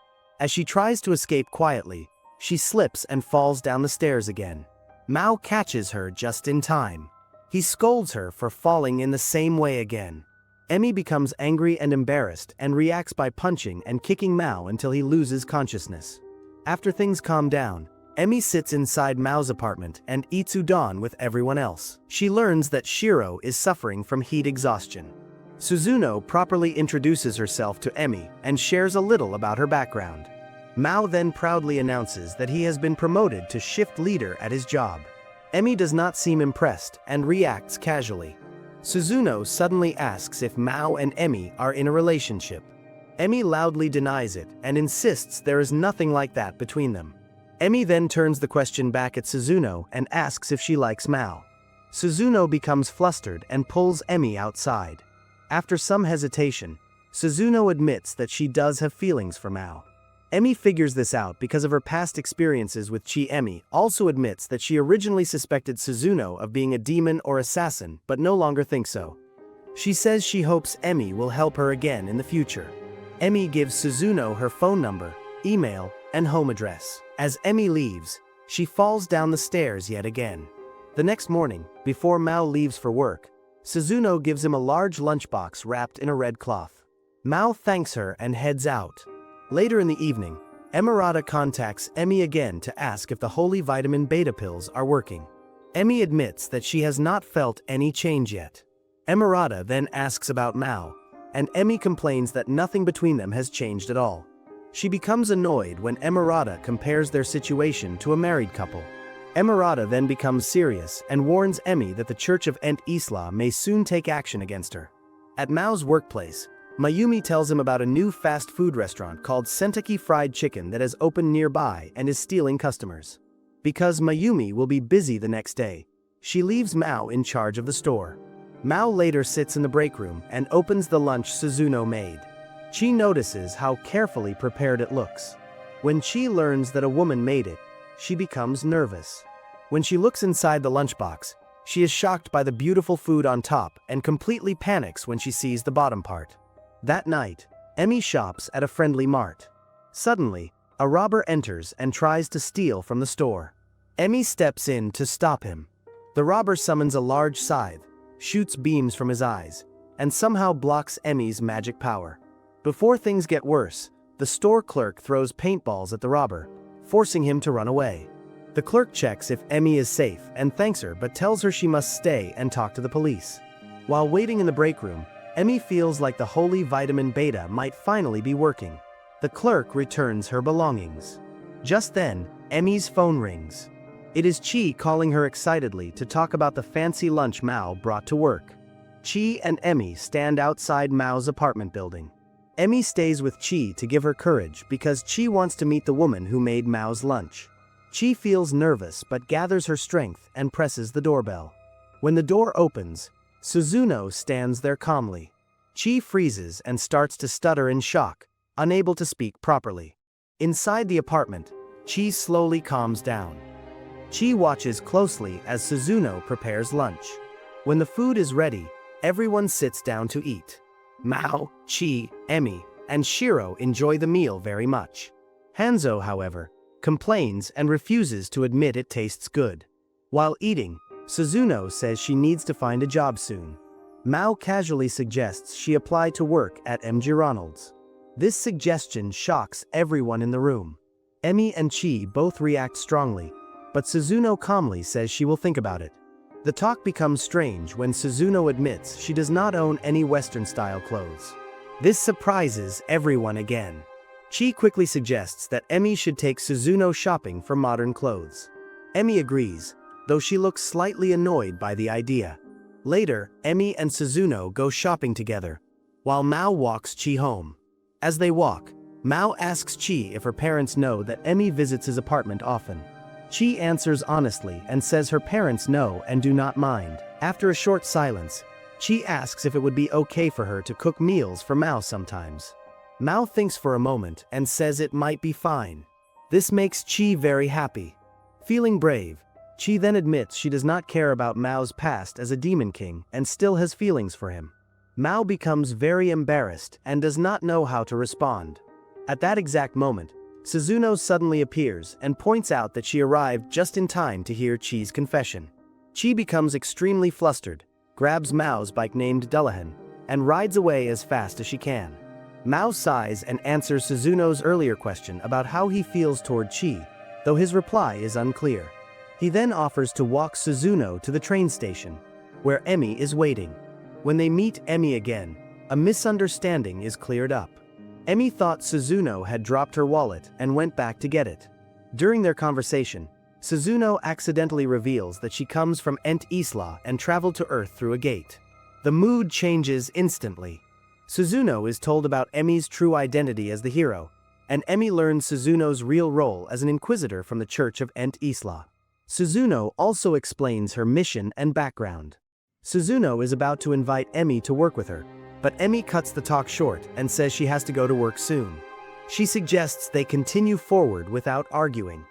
As she tries to escape quietly, she slips and falls down the stairs again. Mao catches her just in time. He scolds her for falling in the same way again. Emmy becomes angry and embarrassed and reacts by punching and kicking Mao until he loses consciousness. After things calm down, Emmy sits inside Mao's apartment and eats udon with everyone else. She learns that Shiro is suffering from heat exhaustion. Suzuno properly introduces herself to Emmy and shares a little about her background. Mao then proudly announces that he has been promoted to shift leader at his job. Emmy does not seem impressed and reacts casually. Suzuno suddenly asks if Mao and Emi are in a relationship. Emi loudly denies it and insists there is nothing like that between them. Emi then turns the question back at Suzuno and asks if she likes Mao. Suzuno becomes flustered and pulls Emi outside. After some hesitation, Suzuno admits that she does have feelings for Mao. Emi figures this out because of her past experiences with Chi. Emi also admits that she originally suspected Suzuno of being a demon or assassin but no longer thinks so. She says she hopes Emi will help her again in the future. Emi gives Suzuno her phone number, email, and home address. As Emi leaves, she falls down the stairs yet again. The next morning, before Mao leaves for work, Suzuno gives him a large lunchbox wrapped in a red cloth. Mao thanks her and heads out. Later in the evening, Emirata contacts Emi again to ask if the holy vitamin beta pills are working. Emi admits that she has not felt any change yet. Emirata then asks about Mao, and Emi complains that nothing between them has changed at all. She becomes annoyed when Emirata compares their situation to a married couple. Emirata then becomes serious and warns Emi that the Church of Ent Isla may soon take action against her. At Mao's workplace, Mayumi tells him about a new fast food restaurant called Senteki Fried Chicken that has opened nearby and is stealing customers. Because Mayumi will be busy the next day, she leaves Mao in charge of the store. Mao later sits in the break room and opens the lunch Suzuno made. Chi notices how carefully prepared it looks. When Chi learns that a woman made it, she becomes nervous. When she looks inside the lunchbox, she is shocked by the beautiful food on top and completely panics when she sees the bottom part. That night, Emi shops at a friendly mart. Suddenly, a robber enters and tries to steal from the store. Emi steps in to stop him. The robber summons a large scythe, shoots beams from his eyes, and somehow blocks Emi's magic power. Before things get worse, the store clerk throws paintballs at the robber, forcing him to run away. The clerk checks if Emi is safe and thanks her but tells her she must stay and talk to the police. While waiting in the break room, Emi feels like the holy vitamin beta might finally be working. The clerk returns her belongings. Just then, Emi's phone rings. It is Chi calling her excitedly to talk about the fancy lunch Mao brought to work. Chi and Emi stand outside Mao's apartment building. Emi stays with Chi to give her courage because Chi wants to meet the woman who made Mao's lunch. Chi feels nervous but gathers her strength and presses the doorbell. When the door opens, Suzuno stands there calmly. Chi freezes and starts to stutter in shock, unable to speak properly. Inside the apartment, Chi slowly calms down. Chi watches closely as Suzuno prepares lunch. When the food is ready, everyone sits down to eat. Mao, Chi, Emi, and Shiro enjoy the meal very much. Hanzo, however, complains and refuses to admit it tastes good. While eating, Suzuno says she needs to find a job soon. Mao casually suggests she apply to work at MG Ronald's. This suggestion shocks everyone in the room. Emi and Chi both react strongly, but Suzuno calmly says she will think about it. The talk becomes strange when Suzuno admits she does not own any Western-style clothes. This surprises everyone again. Chi quickly suggests that Emi should take Suzuno shopping for modern clothes. Emi agrees, though she looks slightly annoyed by the idea. Later, Emi and Suzuno go shopping together, while Mao walks Chi home. As they walk, Mao asks Chi if her parents know that Emi visits his apartment often. Chi answers honestly and says her parents know and do not mind. After a short silence, Chi asks if it would be okay for her to cook meals for Mao sometimes. Mao thinks for a moment and says it might be fine. This makes Chi very happy. Feeling brave, Chi then admits she does not care about Mao's past as a demon king and still has feelings for him. Mao becomes very embarrassed and does not know how to respond. At that exact moment, Suzuno suddenly appears and points out that she arrived just in time to hear Chi's confession. Chi becomes extremely flustered, grabs Mao's bike named Dullahan, and rides away as fast as she can. Mao sighs and answers Suzuno's earlier question about how he feels toward Chi, though his reply is unclear. He then offers to walk Suzuno to the train station, where Emi is waiting. When they meet Emi again, a misunderstanding is cleared up. Emi thought Suzuno had dropped her wallet and went back to get it. During their conversation, Suzuno accidentally reveals that she comes from Ent Isla and traveled to Earth through a gate. The mood changes instantly. Suzuno is told about Emi's true identity as the hero, and Emi learns Suzuno's real role as an inquisitor from the Church of Ent Isla. Suzuno also explains her mission and background. Suzuno is about to invite Emi to work with her, but Emi cuts the talk short and says she has to go to work soon. She suggests they continue forward without arguing.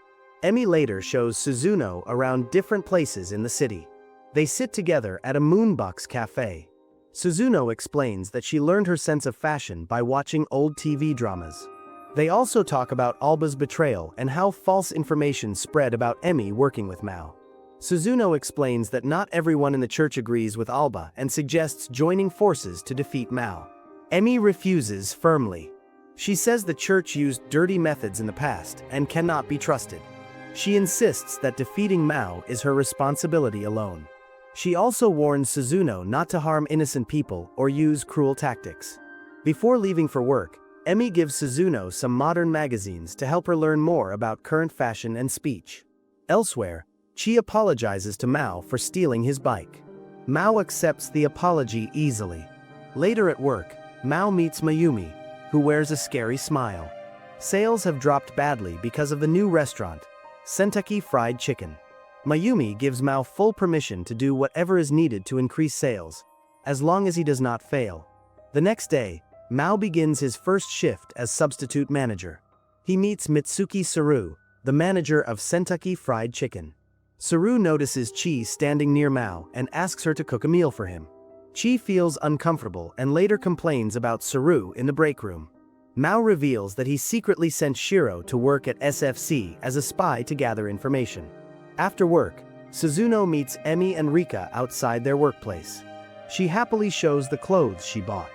Emi later shows Suzuno around different places in the city. They sit together at a Moonbox cafe. Suzuno explains that she learned her sense of fashion by watching old TV dramas. They also talk about Alba's betrayal and how false information spread about Emi working with Mao. Suzuno explains that not everyone in the church agrees with Alba and suggests joining forces to defeat Mao. Emi refuses firmly. She says the church used dirty methods in the past and cannot be trusted. She insists that defeating Mao is her responsibility alone. She also warns Suzuno not to harm innocent people or use cruel tactics. Before leaving for work, Emi gives Suzuno some modern magazines to help her learn more about current fashion and speech. Elsewhere, Chi apologizes to Mao for stealing his bike. Mao accepts the apology easily. Later at work, Mao meets Mayumi, who wears a scary smile. Sales have dropped badly because of the new restaurant, Sentaki Fried Chicken. Mayumi gives Mao full permission to do whatever is needed to increase sales, as long as he does not fail. The next day, Mao begins his first shift as substitute manager. He meets Mitsuki Saru, the manager of Sentaki Fried Chicken. Saru notices Chi standing near Mao and asks her to cook a meal for him. Chi feels uncomfortable and later complains about Saru in the break room. Mao reveals that he secretly sent Shiro to work at SFC as a spy to gather information. After work, Suzuno meets Emi and Rika outside their workplace. She happily shows the clothes she bought.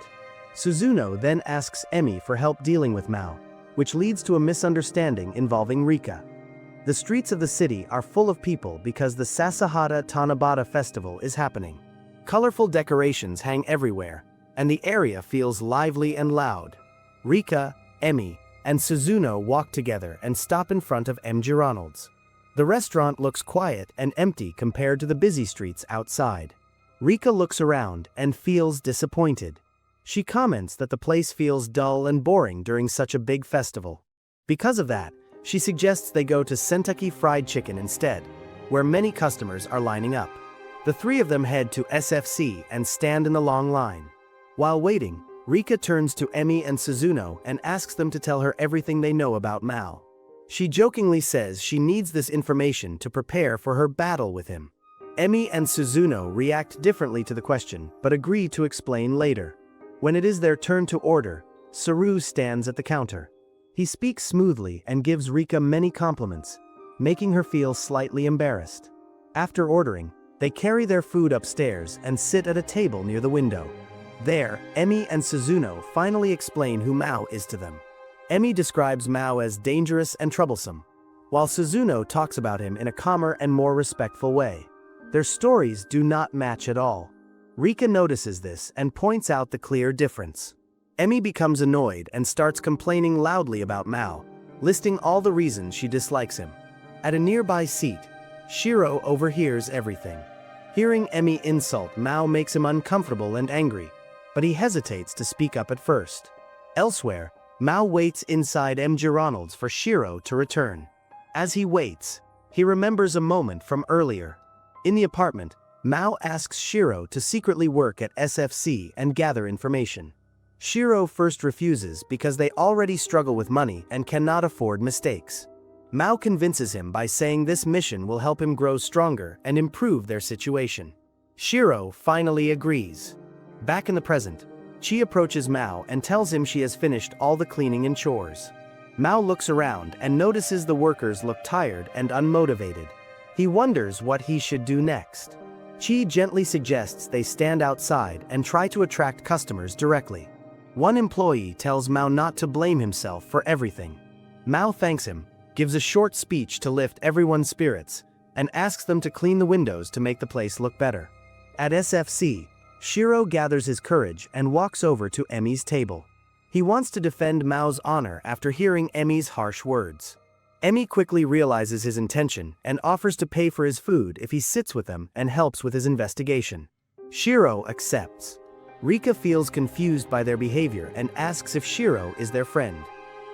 Suzuno then asks Emi for help dealing with Mao, which leads to a misunderstanding involving Rika. The streets of the city are full of people because the Sasahata Tanabata festival is happening. Colorful decorations hang everywhere, and the area feels lively and loud. Rika, Emi, and Suzuno walk together and stop in front of MG Ronald's. The restaurant looks quiet and empty compared to the busy streets outside. Rika looks around and feels disappointed. She comments that the place feels dull and boring during such a big festival. Because of that, she suggests they go to Sentaki Fried Chicken instead, where many customers are lining up. The three of them head to SFC and stand in the long line. While waiting, Rika turns to Emi and Suzuno and asks them to tell her everything they know about Mao. She jokingly says she needs this information to prepare for her battle with him. Emi and Suzuno react differently to the question, but agree to explain later. When it is their turn to order, Saru stands at the counter. He speaks smoothly and gives Rika many compliments, making her feel slightly embarrassed. After ordering, they carry their food upstairs and sit at a table near the window. There, Emi and Suzuno finally explain who Mao is to them. Emi describes Mao as dangerous and troublesome, while Suzuno talks about him in a calmer and more respectful way. Their stories do not match at all. Rika notices this and points out the clear difference. Emi becomes annoyed and starts complaining loudly about Mao, listing all the reasons she dislikes him. At a nearby seat, Shiro overhears everything. Hearing Emi insult Mao makes him uncomfortable and angry, but he hesitates to speak up at first. Elsewhere, Mao waits inside MG Ronald's for Shiro to return. As he waits, he remembers a moment from earlier. In the apartment, Mao asks Shiro to secretly work at SFC and gather information. Shiro first refuses because they already struggle with money and cannot afford mistakes. Mao convinces him by saying this mission will help him grow stronger and improve their situation. Shiro finally agrees. Back in the present, Chi approaches Mao and tells him she has finished all the cleaning and chores. Mao looks around and notices the workers look tired and unmotivated. He wonders what he should do next. Chi gently suggests they stand outside and try to attract customers directly. One employee tells Mao not to blame himself for everything. Mao thanks him, gives a short speech to lift everyone's spirits, and asks them to clean the windows to make the place look better. At SFC, Shiro gathers his courage and walks over to Emi's table. He wants to defend Mao's honor after hearing Emi's harsh words. Emi quickly realizes his intention and offers to pay for his food if he sits with them and helps with his investigation. Shiro accepts. Rika feels confused by their behavior and asks if Shiro is their friend.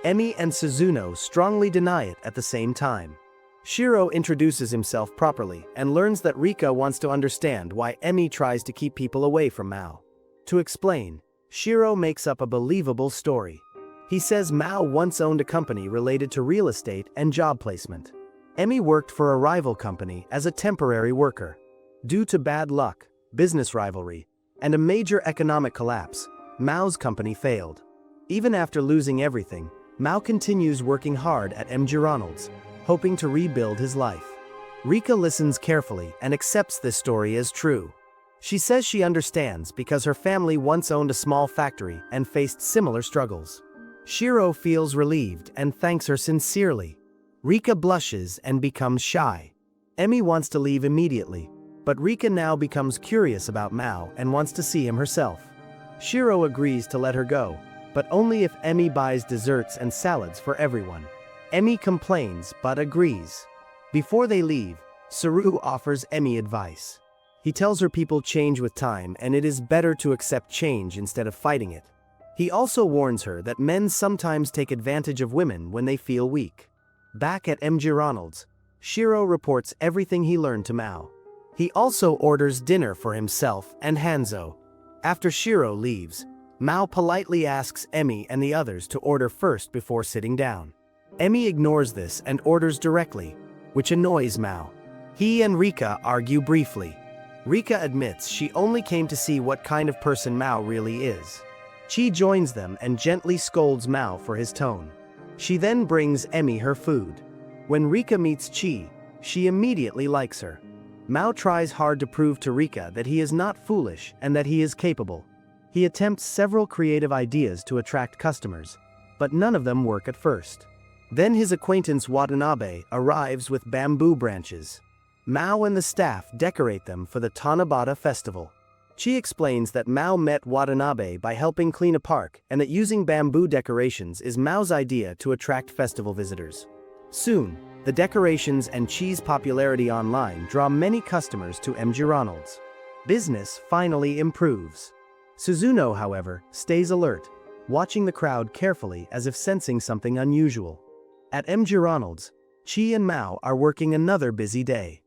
Emi and Suzuno strongly deny it at the same time. Shiro introduces himself properly and learns that Rika wants to understand why Emi tries to keep people away from Mao. To explain, Shiro makes up a believable story. He says Mao once owned a company related to real estate and job placement. Emi worked for a rival company as a temporary worker. Due to bad luck, business rivalry, and a major economic collapse, Mao's company failed. Even after losing everything, Mao continues working hard at MG Ronald's, hoping to rebuild his life. Rika listens carefully and accepts this story as true. She says she understands because her family once owned a small factory and faced similar struggles. Shiro feels relieved and thanks her sincerely. Rika blushes and becomes shy. Emi wants to leave immediately, but Rika now becomes curious about Mao and wants to see him herself. Shiro agrees to let her go, but only if Emi buys desserts and salads for everyone. Emi complains but agrees. Before they leave, Saru offers Emi advice. He tells her people change with time and it is better to accept change instead of fighting it. He also warns her that men sometimes take advantage of women when they feel weak. Back at MG Ronald's, Shiro reports everything he learned to Mao. He also orders dinner for himself and Hanzo. After Shiro leaves, Mao politely asks Emi and the others to order first before sitting down. Emi ignores this and orders directly, which annoys Mao. He and Rika argue briefly. Rika admits she only came to see what kind of person Mao really is. Chi joins them and gently scolds Mao for his tone. She then brings Emi her food. When Rika meets Chi, she immediately likes her. Mao tries hard to prove to Rika that he is not foolish and that he is capable. He attempts several creative ideas to attract customers, but none of them work at first. Then his acquaintance Watanabe arrives with bamboo branches. Mao and the staff decorate them for the Tanabata festival. Chi explains that Mao met Watanabe by helping clean a park and that using bamboo decorations is Mao's idea to attract festival visitors. Soon, the decorations and Chi's popularity online draw many customers to MG Ronald's. Business finally improves. Suzuno, however, stays alert, watching the crowd carefully as if sensing something unusual. At MG Ronald's, Chi and Mao are working another busy day.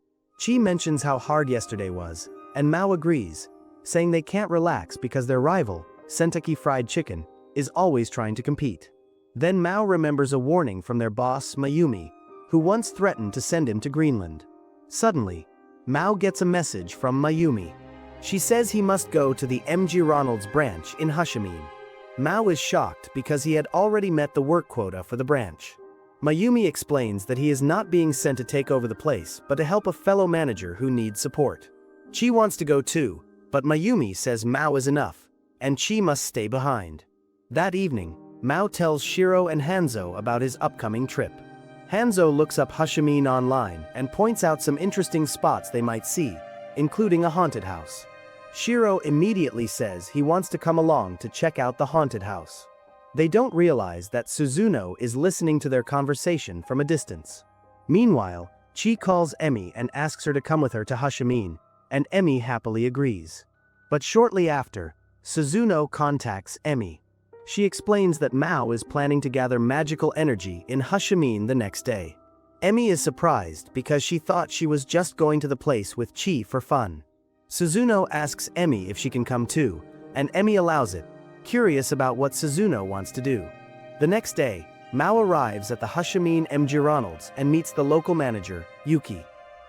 Chi mentions how hard yesterday was, and Mao agrees, saying they can't relax because their rival, Senteki Fried Chicken, is always trying to compete. Then Mao remembers a warning from their boss, Mayumi, who once threatened to send him to Greenland. Suddenly, Mao gets a message from Mayumi. She says he must go to the MG Ronald's branch in Hashimine. Mao is shocked because he had already met the work quota for the branch. Mayumi explains that he is not being sent to take over the place but to help a fellow manager who needs support. Chi wants to go too, but Mayumi says Mao is enough, and Chi must stay behind. That evening, Mao tells Shiro and Hanzo about his upcoming trip. Hanzo looks up Hashimine online and points out some interesting spots they might see, including a haunted house. Shiro immediately says he wants to come along to check out the haunted house. They don't realize that Suzuno is listening to their conversation from a distance. Meanwhile, Chi calls Emi and asks her to come with her to Hashimine, and Emi happily agrees. But shortly after, Suzuno contacts Emi. She explains that Mao is planning to gather magical energy in Hashimine the next day. Emi is surprised because she thought she was just going to the place with Chi for fun. Suzuno asks Emi if she can come too, and Emi allows it, curious about what Suzuno wants to do. The next day, Mao arrives at the Hashimine MG Ronald's and meets the local manager, Yuki.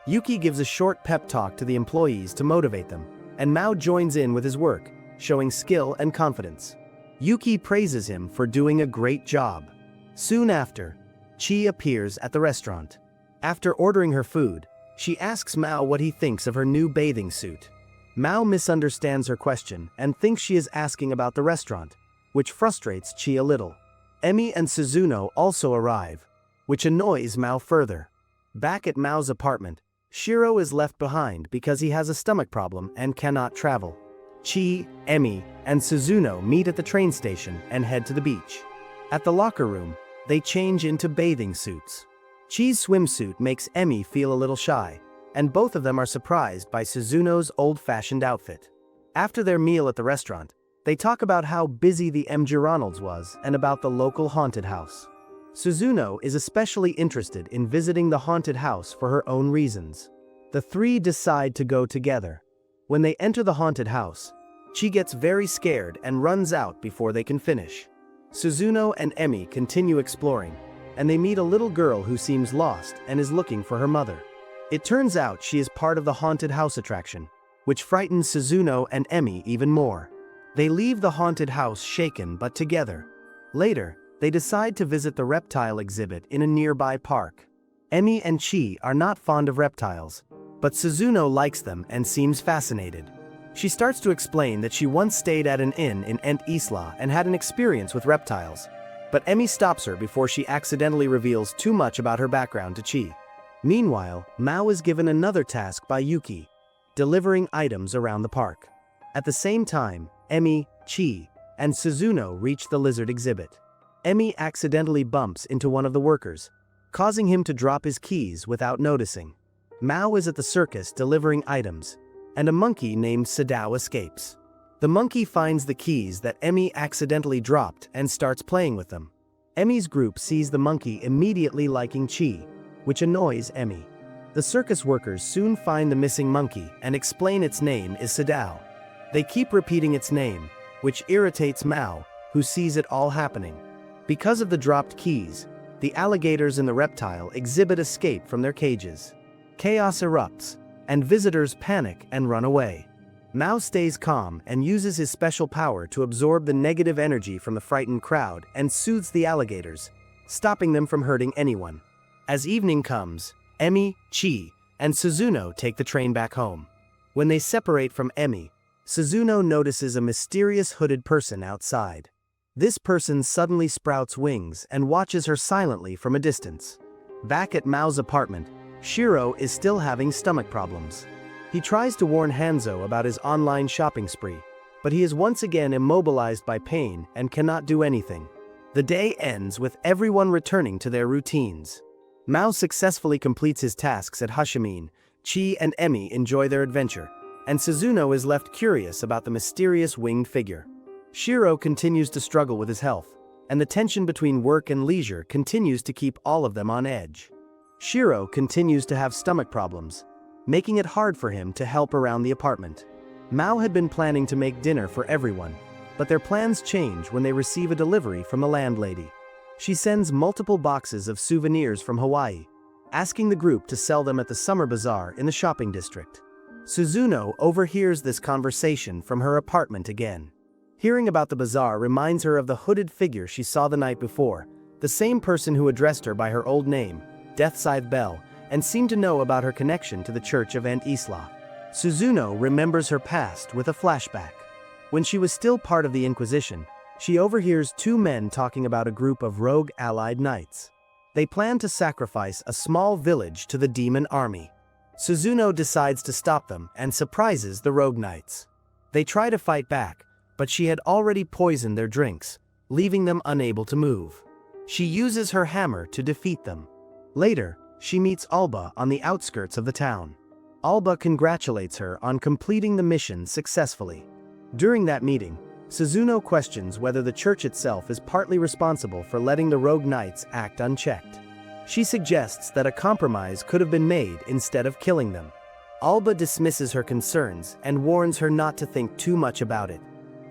Yuki gives a short pep talk to the employees to motivate them, and Mao joins in with his work, showing skill and confidence. Yuki praises him for doing a great job. Soon after, Chi appears at the restaurant. After ordering her food, she asks Mao what he thinks of her new bathing suit. Mao misunderstands her question and thinks she is asking about the restaurant, which frustrates Chi a little. Emi and Suzuno also arrive, which annoys Mao further. Back at Mao's apartment, Shiro is left behind because he has a stomach problem and cannot travel. Chi, Emi, and Suzuno meet at the train station and head to the beach. At the locker room, they change into bathing suits. Chi's swimsuit makes Emi feel a little shy, and both of them are surprised by Suzuno's old-fashioned outfit. After their meal at the restaurant, they talk about how busy the MG Ronalds was and about the local haunted house. Suzuno is especially interested in visiting the haunted house for her own reasons. The three decide to go together. When they enter the haunted house, Chi gets very scared and runs out before they can finish. Suzuno and Emi continue exploring, and they meet a little girl who seems lost and is looking for her mother. It turns out she is part of the haunted house attraction, which frightens Suzuno and Emi even more. They leave the haunted house shaken but together. Later, they decide to visit the reptile exhibit in a nearby park. Emi and Chi are not fond of reptiles, but Suzuno likes them and seems fascinated. She starts to explain that she once stayed at an inn in Ent Isla and had an experience with reptiles. But Emi stops her before she accidentally reveals too much about her background to Chi. Meanwhile, Mao is given another task by Yuki, delivering items around the park. At the same time, Emi, Chi, and Suzuno reach the lizard exhibit. Emi accidentally bumps into one of the workers, causing him to drop his keys without noticing. Mao is at the circus delivering items, and a monkey named Sadao escapes. The monkey finds the keys that Emi accidentally dropped and starts playing with them. Emi's group sees the monkey immediately liking Chi, which annoys Emi. The circus workers soon find the missing monkey and explain its name is Sadao. They keep repeating its name, which irritates Mao, who sees it all happening. Because of the dropped keys, the alligators in the reptile exhibit escape from their cages. Chaos erupts, and visitors panic and run away. Mao stays calm and uses his special power to absorb the negative energy from the frightened crowd and soothes the alligators, stopping them from hurting anyone. As evening comes, Emi, Chi, and Suzuno take the train back home. When they separate from Emi, Suzuno notices a mysterious hooded person outside. This person suddenly sprouts wings and watches her silently from a distance. Back at Mao's apartment, Shiro is still having stomach problems. He tries to warn Hanzo about his online shopping spree, but he is once again immobilized by pain and cannot do anything. The day ends with everyone returning to their routines. Mao successfully completes his tasks at Hashimine, Chi and Emi enjoy their adventure, and Suzuno is left curious about the mysterious winged figure. Shiro continues to struggle with his health, and the tension between work and leisure continues to keep all of them on edge. Shiro continues to have stomach problems, making it hard for him to help around the apartment. Mao had been planning to make dinner for everyone, but their plans change when they receive a delivery from the landlady. She sends multiple boxes of souvenirs from Hawaii, asking the group to sell them at the summer bazaar in the shopping district. Suzuno overhears this conversation from her apartment again. Hearing about the bazaar reminds her of the hooded figure she saw the night before, the same person who addressed her by her old name, Deathscythe Bell, and seemed to know about her connection to the Church of Ent Isla. Suzuno remembers her past with a flashback. When she was still part of the Inquisition, she overhears two men talking about a group of rogue allied knights. They plan to sacrifice a small village to the demon army. Suzuno decides to stop them and surprises the rogue knights. They try to fight back, but she had already poisoned their drinks, leaving them unable to move. She uses her hammer to defeat them. Later, she meets Alba on the outskirts of the town. Alba congratulates her on completing the mission successfully. During that meeting, Suzuno questions whether the church itself is partly responsible for letting the rogue knights act unchecked. She suggests that a compromise could have been made instead of killing them. Alba dismisses her concerns and warns her not to think too much about it.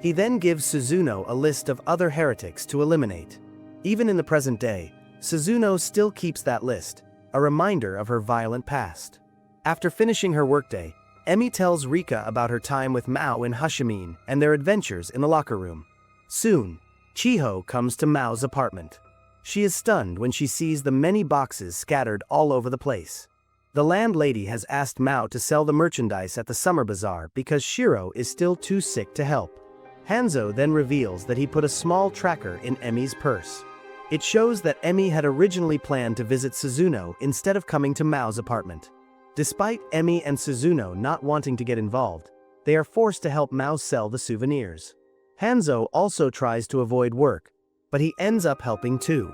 He then gives Suzuno a list of other heretics to eliminate. Even in the present day, Suzuno still keeps that list, a reminder of her violent past. After finishing her workday, Emi tells Rika about her time with Mao in Hashimine and their adventures in the locker room. Soon, Chiho comes to Mao's apartment. She is stunned when she sees the many boxes scattered all over the place. The landlady has asked Mao to sell the merchandise at the summer bazaar because Shiro is still too sick to help. Hanzo then reveals that he put a small tracker in Emi's purse. It shows that Emi had originally planned to visit Suzuno instead of coming to Mao's apartment. Despite Emi and Suzuno not wanting to get involved, they are forced to help Mao sell the souvenirs. Hanzo also tries to avoid work, but he ends up helping too.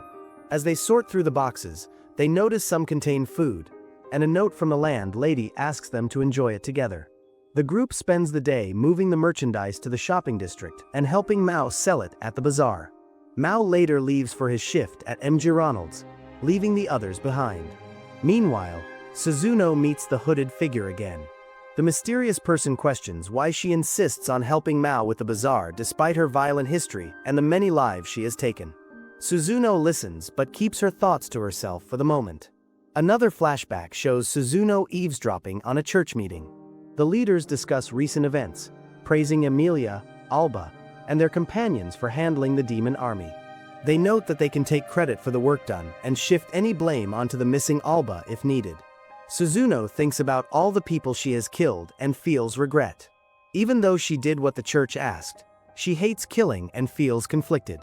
As they sort through the boxes, they notice some contain food, and a note from the landlady asks them to enjoy it together. The group spends the day moving the merchandise to the shopping district and helping Mao sell it at the bazaar. Mao later leaves for his shift at MG Ronald's, leaving the others behind. Meanwhile, Suzuno meets the hooded figure again. The mysterious person questions why she insists on helping Mao with the bazaar despite her violent history and the many lives she has taken. Suzuno listens but keeps her thoughts to herself for the moment. Another flashback shows Suzuno eavesdropping on a church meeting. The leaders discuss recent events, praising Emilia, Alba, and their companions for handling the demon army. They note that they can take credit for the work done and shift any blame onto the missing Alba if needed. Suzuno thinks about all the people she has killed and feels regret. Even though she did what the church asked, she hates killing and feels conflicted.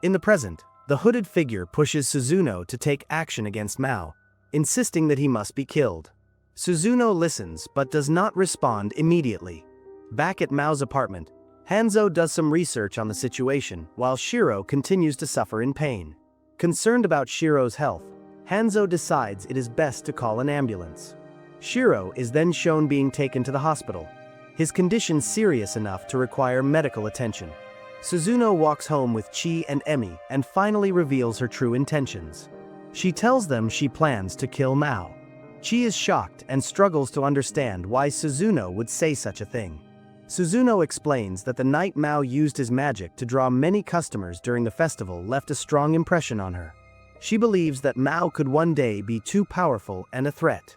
In the present, the hooded figure pushes Suzuno to take action against Mao, insisting that he must be killed. Suzuno listens but does not respond immediately. Back at Mao's apartment, Hanzo does some research on the situation while Shiro continues to suffer in pain. Concerned about Shiro's health, Hanzo decides it is best to call an ambulance. Shiro is then shown being taken to the hospital, his condition serious enough to require medical attention. Suzuno walks home with Chi and Emi and finally reveals her true intentions. She tells them she plans to kill Mao. Chi is shocked and struggles to understand why Suzuno would say such a thing. Suzuno explains that the night Mao used his magic to draw many customers during the festival left a strong impression on her. She believes that Mao could one day be too powerful and a threat.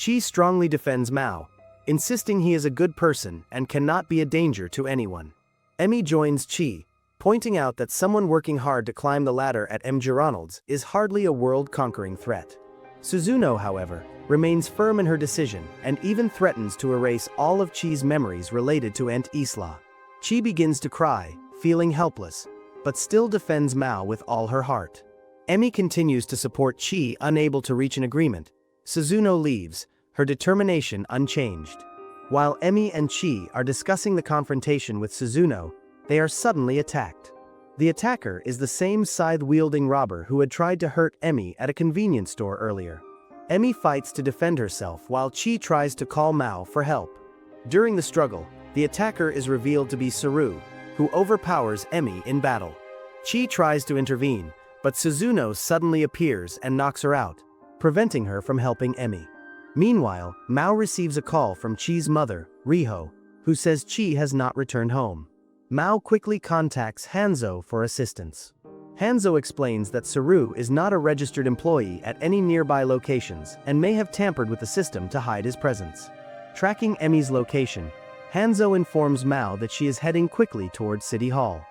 Chi strongly defends Mao, insisting he is a good person and cannot be a danger to anyone. Emi joins Chi, pointing out that someone working hard to climb the ladder at MG Ronald's is hardly a world-conquering threat. Suzuno, however, remains firm in her decision and even threatens to erase all of Chi's memories related to Aunt Isla. Chi begins to cry, feeling helpless, but still defends Mao with all her heart. Emi continues to support Chi, unable to reach an agreement. Suzuno leaves, her determination unchanged. While Emi and Chi are discussing the confrontation with Suzuno, they are suddenly attacked. The attacker is the same scythe-wielding robber who had tried to hurt Emi at a convenience store earlier. Emi fights to defend herself while Chi tries to call Mao for help. During the struggle, the attacker is revealed to be Saru, who overpowers Emi in battle. Chi tries to intervene, but Suzuno suddenly appears and knocks her out, preventing her from helping Emi. Meanwhile, Mao receives a call from Chi's mother, Riho, who says Chi has not returned home. Mao quickly contacts Hanzo for assistance. Hanzo explains that Saru is not a registered employee at any nearby locations and may have tampered with the system to hide his presence. Tracking Emi's location, Hanzo informs Mao that she is heading quickly towards City Hall.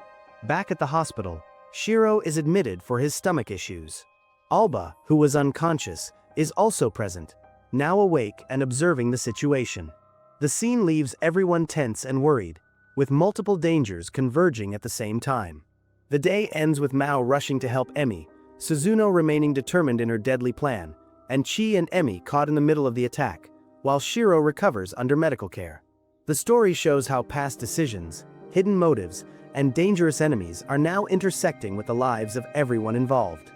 Back at the hospital, Shiro is admitted for his stomach issues. Alba, who was unconscious, is also present, now awake and observing the situation. The scene leaves everyone tense and worried, with multiple dangers converging at the same time. The day ends with Mao rushing to help Emi, Suzuno remaining determined in her deadly plan, and Chi and Emi caught in the middle of the attack, while Shiro recovers under medical care. The story shows how past decisions, hidden motives, and dangerous enemies are now intersecting with the lives of everyone involved.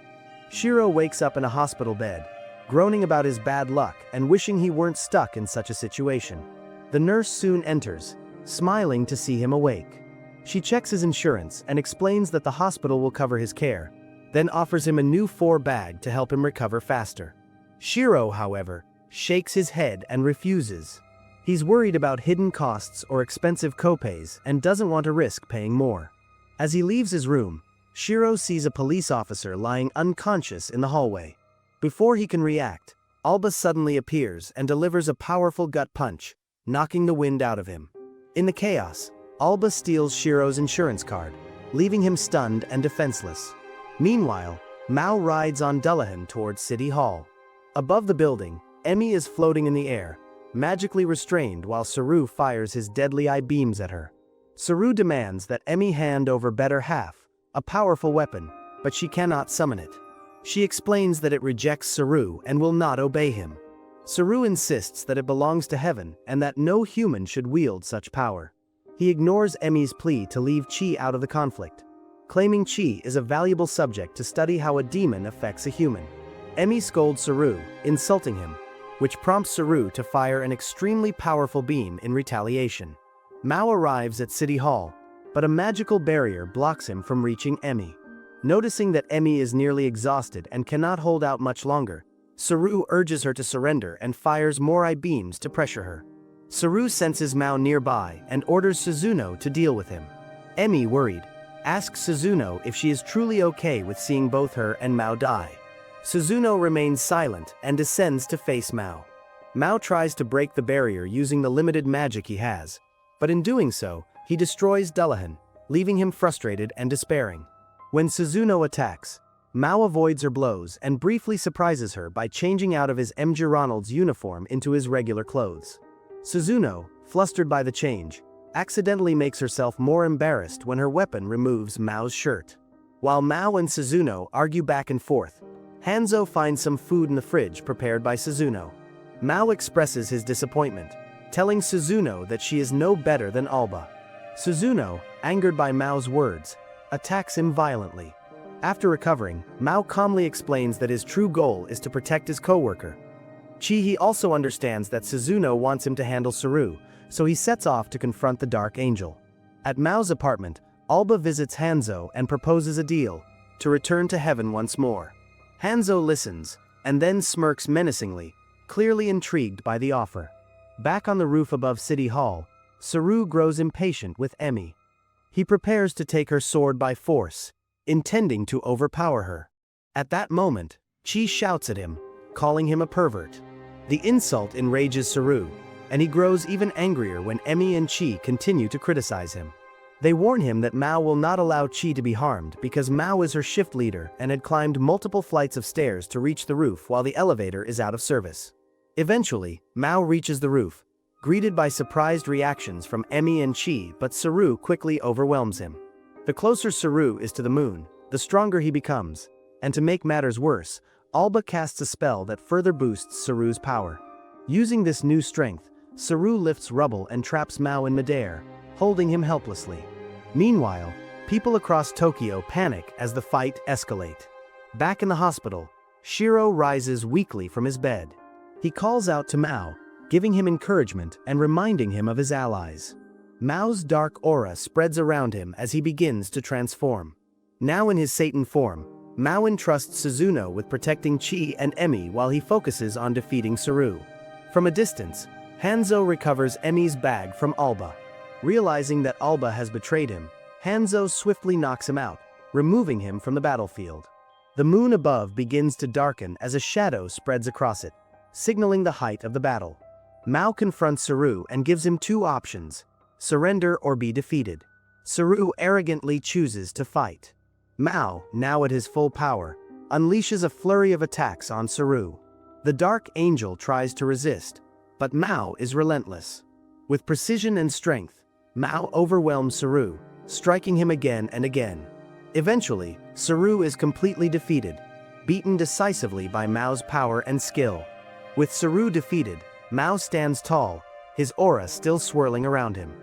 Shiro wakes up in a hospital bed, groaning about his bad luck and wishing he weren't stuck in such a situation. The nurse soon enters, smiling to see him awake. She checks his insurance and explains that the hospital will cover his care, then offers him a new 4 bag to help him recover faster. Shiro, however, shakes his head and refuses. He's worried about hidden costs or expensive copays and doesn't want to risk paying more. As he leaves his room, Shiro sees a police officer lying unconscious in the hallway. Before he can react, Alba suddenly appears and delivers a powerful gut punch, knocking the wind out of him. In the chaos, Alba steals Shiro's insurance card, leaving him stunned and defenseless. Meanwhile, Mao rides on Dullahan towards City Hall. Above the building, Emi is floating in the air, magically restrained while Saru fires his deadly eye beams at her. Saru demands that Emi hand over Better Half, a powerful weapon, but she cannot summon it. She explains that it rejects Saru and will not obey him. Saru insists that it belongs to heaven and that no human should wield such power. He ignores Emi's plea to leave Chi out of the conflict, claiming Chi is a valuable subject to study how a demon affects a human. Emi scolds Saru, insulting him, which prompts Saru to fire an extremely powerful beam in retaliation. Mao arrives at City Hall, but a magical barrier blocks him from reaching Emmy. Noticing that Emmy is nearly exhausted and cannot hold out much longer, Saru urges her to surrender and fires more I-beams to pressure her. Saru senses Mao nearby and orders Suzuno to deal with him. Emmy, worried, asks Suzuno if she is truly okay with seeing both her and Mao die. Suzuno remains silent and descends to face Mao. Mao tries to break the barrier using the limited magic he has, but in doing so, he destroys Dullahan, leaving him frustrated and despairing. When Suzuno attacks, Mao avoids her blows and briefly surprises her by changing out of his MJ Ronald's uniform into his regular clothes. Suzuno, flustered by the change, accidentally makes herself more embarrassed when her weapon removes Mao's shirt. While Mao and Suzuno argue back and forth, Hanzo finds some food in the fridge prepared by Suzuno. Mao expresses his disappointment, telling Suzuno that she is no better than Alba. Suzuno, angered by Mao's words, attacks him violently. After recovering, Mao calmly explains that his true goal is to protect his co-worker. Chihi also understands that Suzuno wants him to handle Saru, so he sets off to confront the Dark Angel. At Mao's apartment, Alba visits Hanzo and proposes a deal, to return to heaven once more. Hanzo listens, and then smirks menacingly, clearly intrigued by the offer. Back on the roof above City Hall, Saru grows impatient with Emmy. He prepares to take her sword by force, intending to overpower her. At that moment, Chi shouts at him, calling him a pervert. The insult enrages Saru, and he grows even angrier when Emmy and Chi continue to criticize him. They warn him that Mao will not allow Chi to be harmed because Mao is her shift leader and had climbed multiple flights of stairs to reach the roof while the elevator is out of service. Eventually, Mao reaches the roof, greeted by surprised reactions from Emmy and Chi, but Saru quickly overwhelms him. The closer Saru is to the moon, the stronger he becomes, and to make matters worse, Alba casts a spell that further boosts Saru's power. Using this new strength, Saru lifts rubble and traps Mao in midair, holding him helplessly. Meanwhile, people across Tokyo panic as the fight escalates. Back in the hospital, Shiro rises weakly from his bed. He calls out to Mao, giving him encouragement and reminding him of his allies. Mao's dark aura spreads around him as he begins to transform. Now in his Satan form, Mao entrusts Suzuno with protecting Chi and Emmy while he focuses on defeating Saru. From a distance, Hanzo recovers Emmy's bag from Alba. Realizing that Alba has betrayed him, Hanzo swiftly knocks him out, removing him from the battlefield. The moon above begins to darken as a shadow spreads across it, signaling the height of the battle. Mao confronts Saru and gives him two options: surrender or be defeated. Saru arrogantly chooses to fight. Mao, now at his full power, unleashes a flurry of attacks on Saru. The Dark Angel tries to resist, but Mao is relentless. With precision and strength, Mao overwhelms Saru, striking him again and again. Eventually, Saru is completely defeated, beaten decisively by Mao's power and skill. With Saru defeated, Mao stands tall, his aura still swirling around him.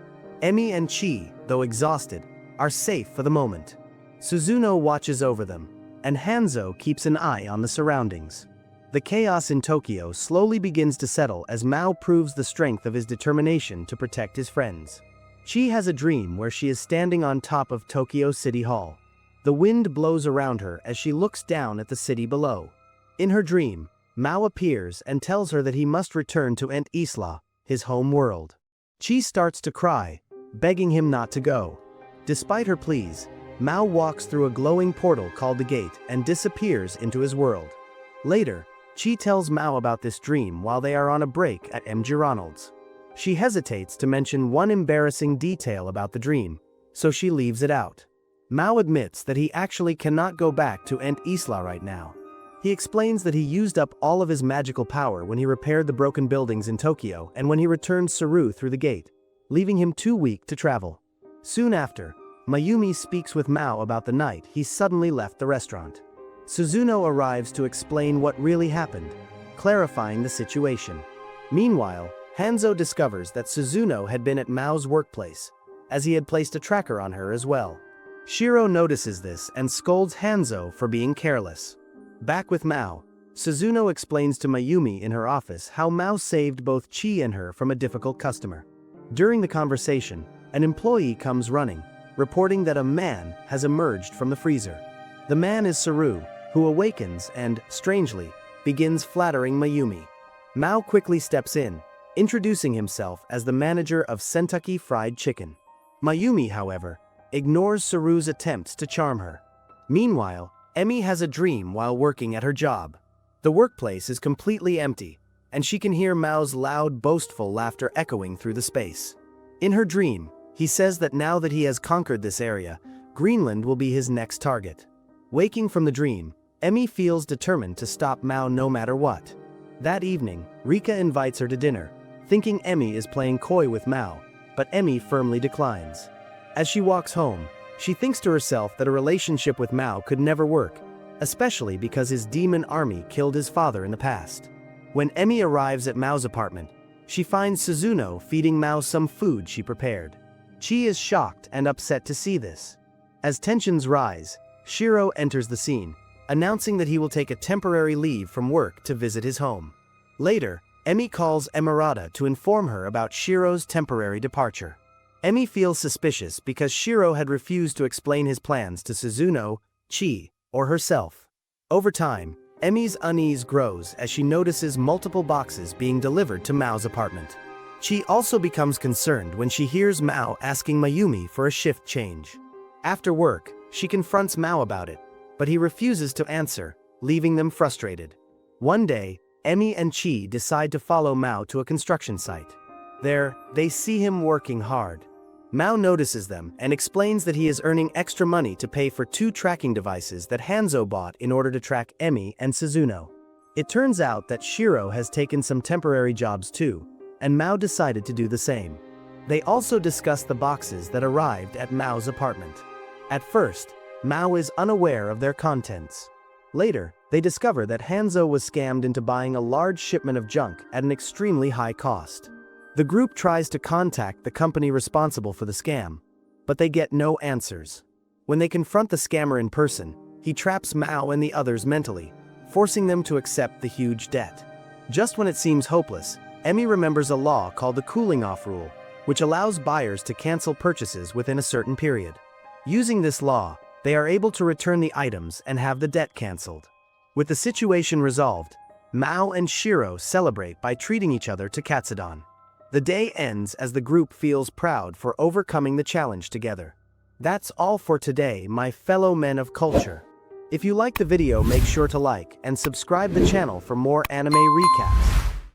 Emmy and Chi, though exhausted, are safe for the moment. Suzuno watches over them, and Hanzo keeps an eye on the surroundings. The chaos in Tokyo slowly begins to settle as Mao proves the strength of his determination to protect his friends. Chi has a dream where she is standing on top of Tokyo City Hall. The wind blows around her as she looks down at the city below. In her dream, Mao appears and tells her that he must return to Isla, his home world. Chi starts to cry, begging him not to go. Despite her pleas, Mao walks through a glowing portal called the Gate and disappears into his world. Later, Chi tells Mao about this dream while they are on a break at MJ Ronald's. She hesitates to mention one embarrassing detail about the dream, so she leaves it out. Mao admits that he actually cannot go back to Isla right now. He explains that he used up all of his magical power when he repaired the broken buildings in Tokyo and when he returned Saru through the gate, leaving him too weak to travel. Soon after, Mayumi speaks with Mao about the night he suddenly left the restaurant. Suzuno arrives to explain what really happened, clarifying the situation. Meanwhile, Hanzo discovers that Suzuno had been at Mao's workplace, as he had placed a tracker on her as well. Shiro notices this and scolds Hanzo for being careless. Back with Mao, Suzuno explains to Mayumi in her office how Mao saved both Chi and her from a difficult customer. During the conversation, an employee comes running, reporting that a man has emerged from the freezer. The man is Saru, who awakens and, strangely, begins flattering Mayumi. Mao quickly steps in, introducing himself as the manager of Kentucky Fried Chicken. Mayumi, however, ignores Saru's attempts to charm her. Meanwhile, Emi has a dream while working at her job. The workplace is completely empty, and she can hear Mao's loud, boastful laughter echoing through the space. In her dream, he says that now that he has conquered this area, Greenland will be his next target. Waking from the dream, Emi feels determined to stop Mao no matter what. That evening, Rika invites her to dinner, thinking Emi is playing coy with Mao, but Emi firmly declines. As she walks home, she thinks to herself that a relationship with Mao could never work, especially because his demon army killed his father in the past. When Emi arrives at Mao's apartment, she finds Suzuno feeding Mao some food she prepared. Chi is shocked and upset to see this. As tensions rise, Shiro enters the scene, announcing that he will take a temporary leave from work to visit his home. Later, Emi calls Emerada to inform her about Shiro's temporary departure. Emi feels suspicious because Shiro had refused to explain his plans to Suzuno, Chi, or herself. Over time, Emi's unease grows as she notices multiple boxes being delivered to Mao's apartment. Chi also becomes concerned when she hears Mao asking Mayumi for a shift change. After work, she confronts Mao about it, but he refuses to answer, leaving them frustrated. One day, Emi and Chi decide to follow Mao to a construction site. There, they see him working hard. Mao notices them and explains that he is earning extra money to pay for 2 tracking devices that Hanzo bought in order to track Emi and Suzuno. It turns out that Shiro has taken some temporary jobs too, and Mao decided to do the same. They also discuss the boxes that arrived at Mao's apartment. At first, Mao is unaware of their contents. Later, they discover that Hanzo was scammed into buying a large shipment of junk at an extremely high cost. The group tries to contact the company responsible for the scam, but they get no answers. When they confront the scammer in person, he traps Mao and the others mentally, forcing them to accept the huge debt. Just when it seems hopeless, Emi remembers a law called the cooling-off rule, which allows buyers to cancel purchases within a certain period. Using this law, they are able to return the items and have the debt cancelled. With the situation resolved, Mao and Shiro celebrate by treating each other to Katsudon. The day ends as the group feels proud for overcoming the challenge together. That's all for today, my fellow men of culture. If you like the video, make sure to like and subscribe the channel for more anime recaps.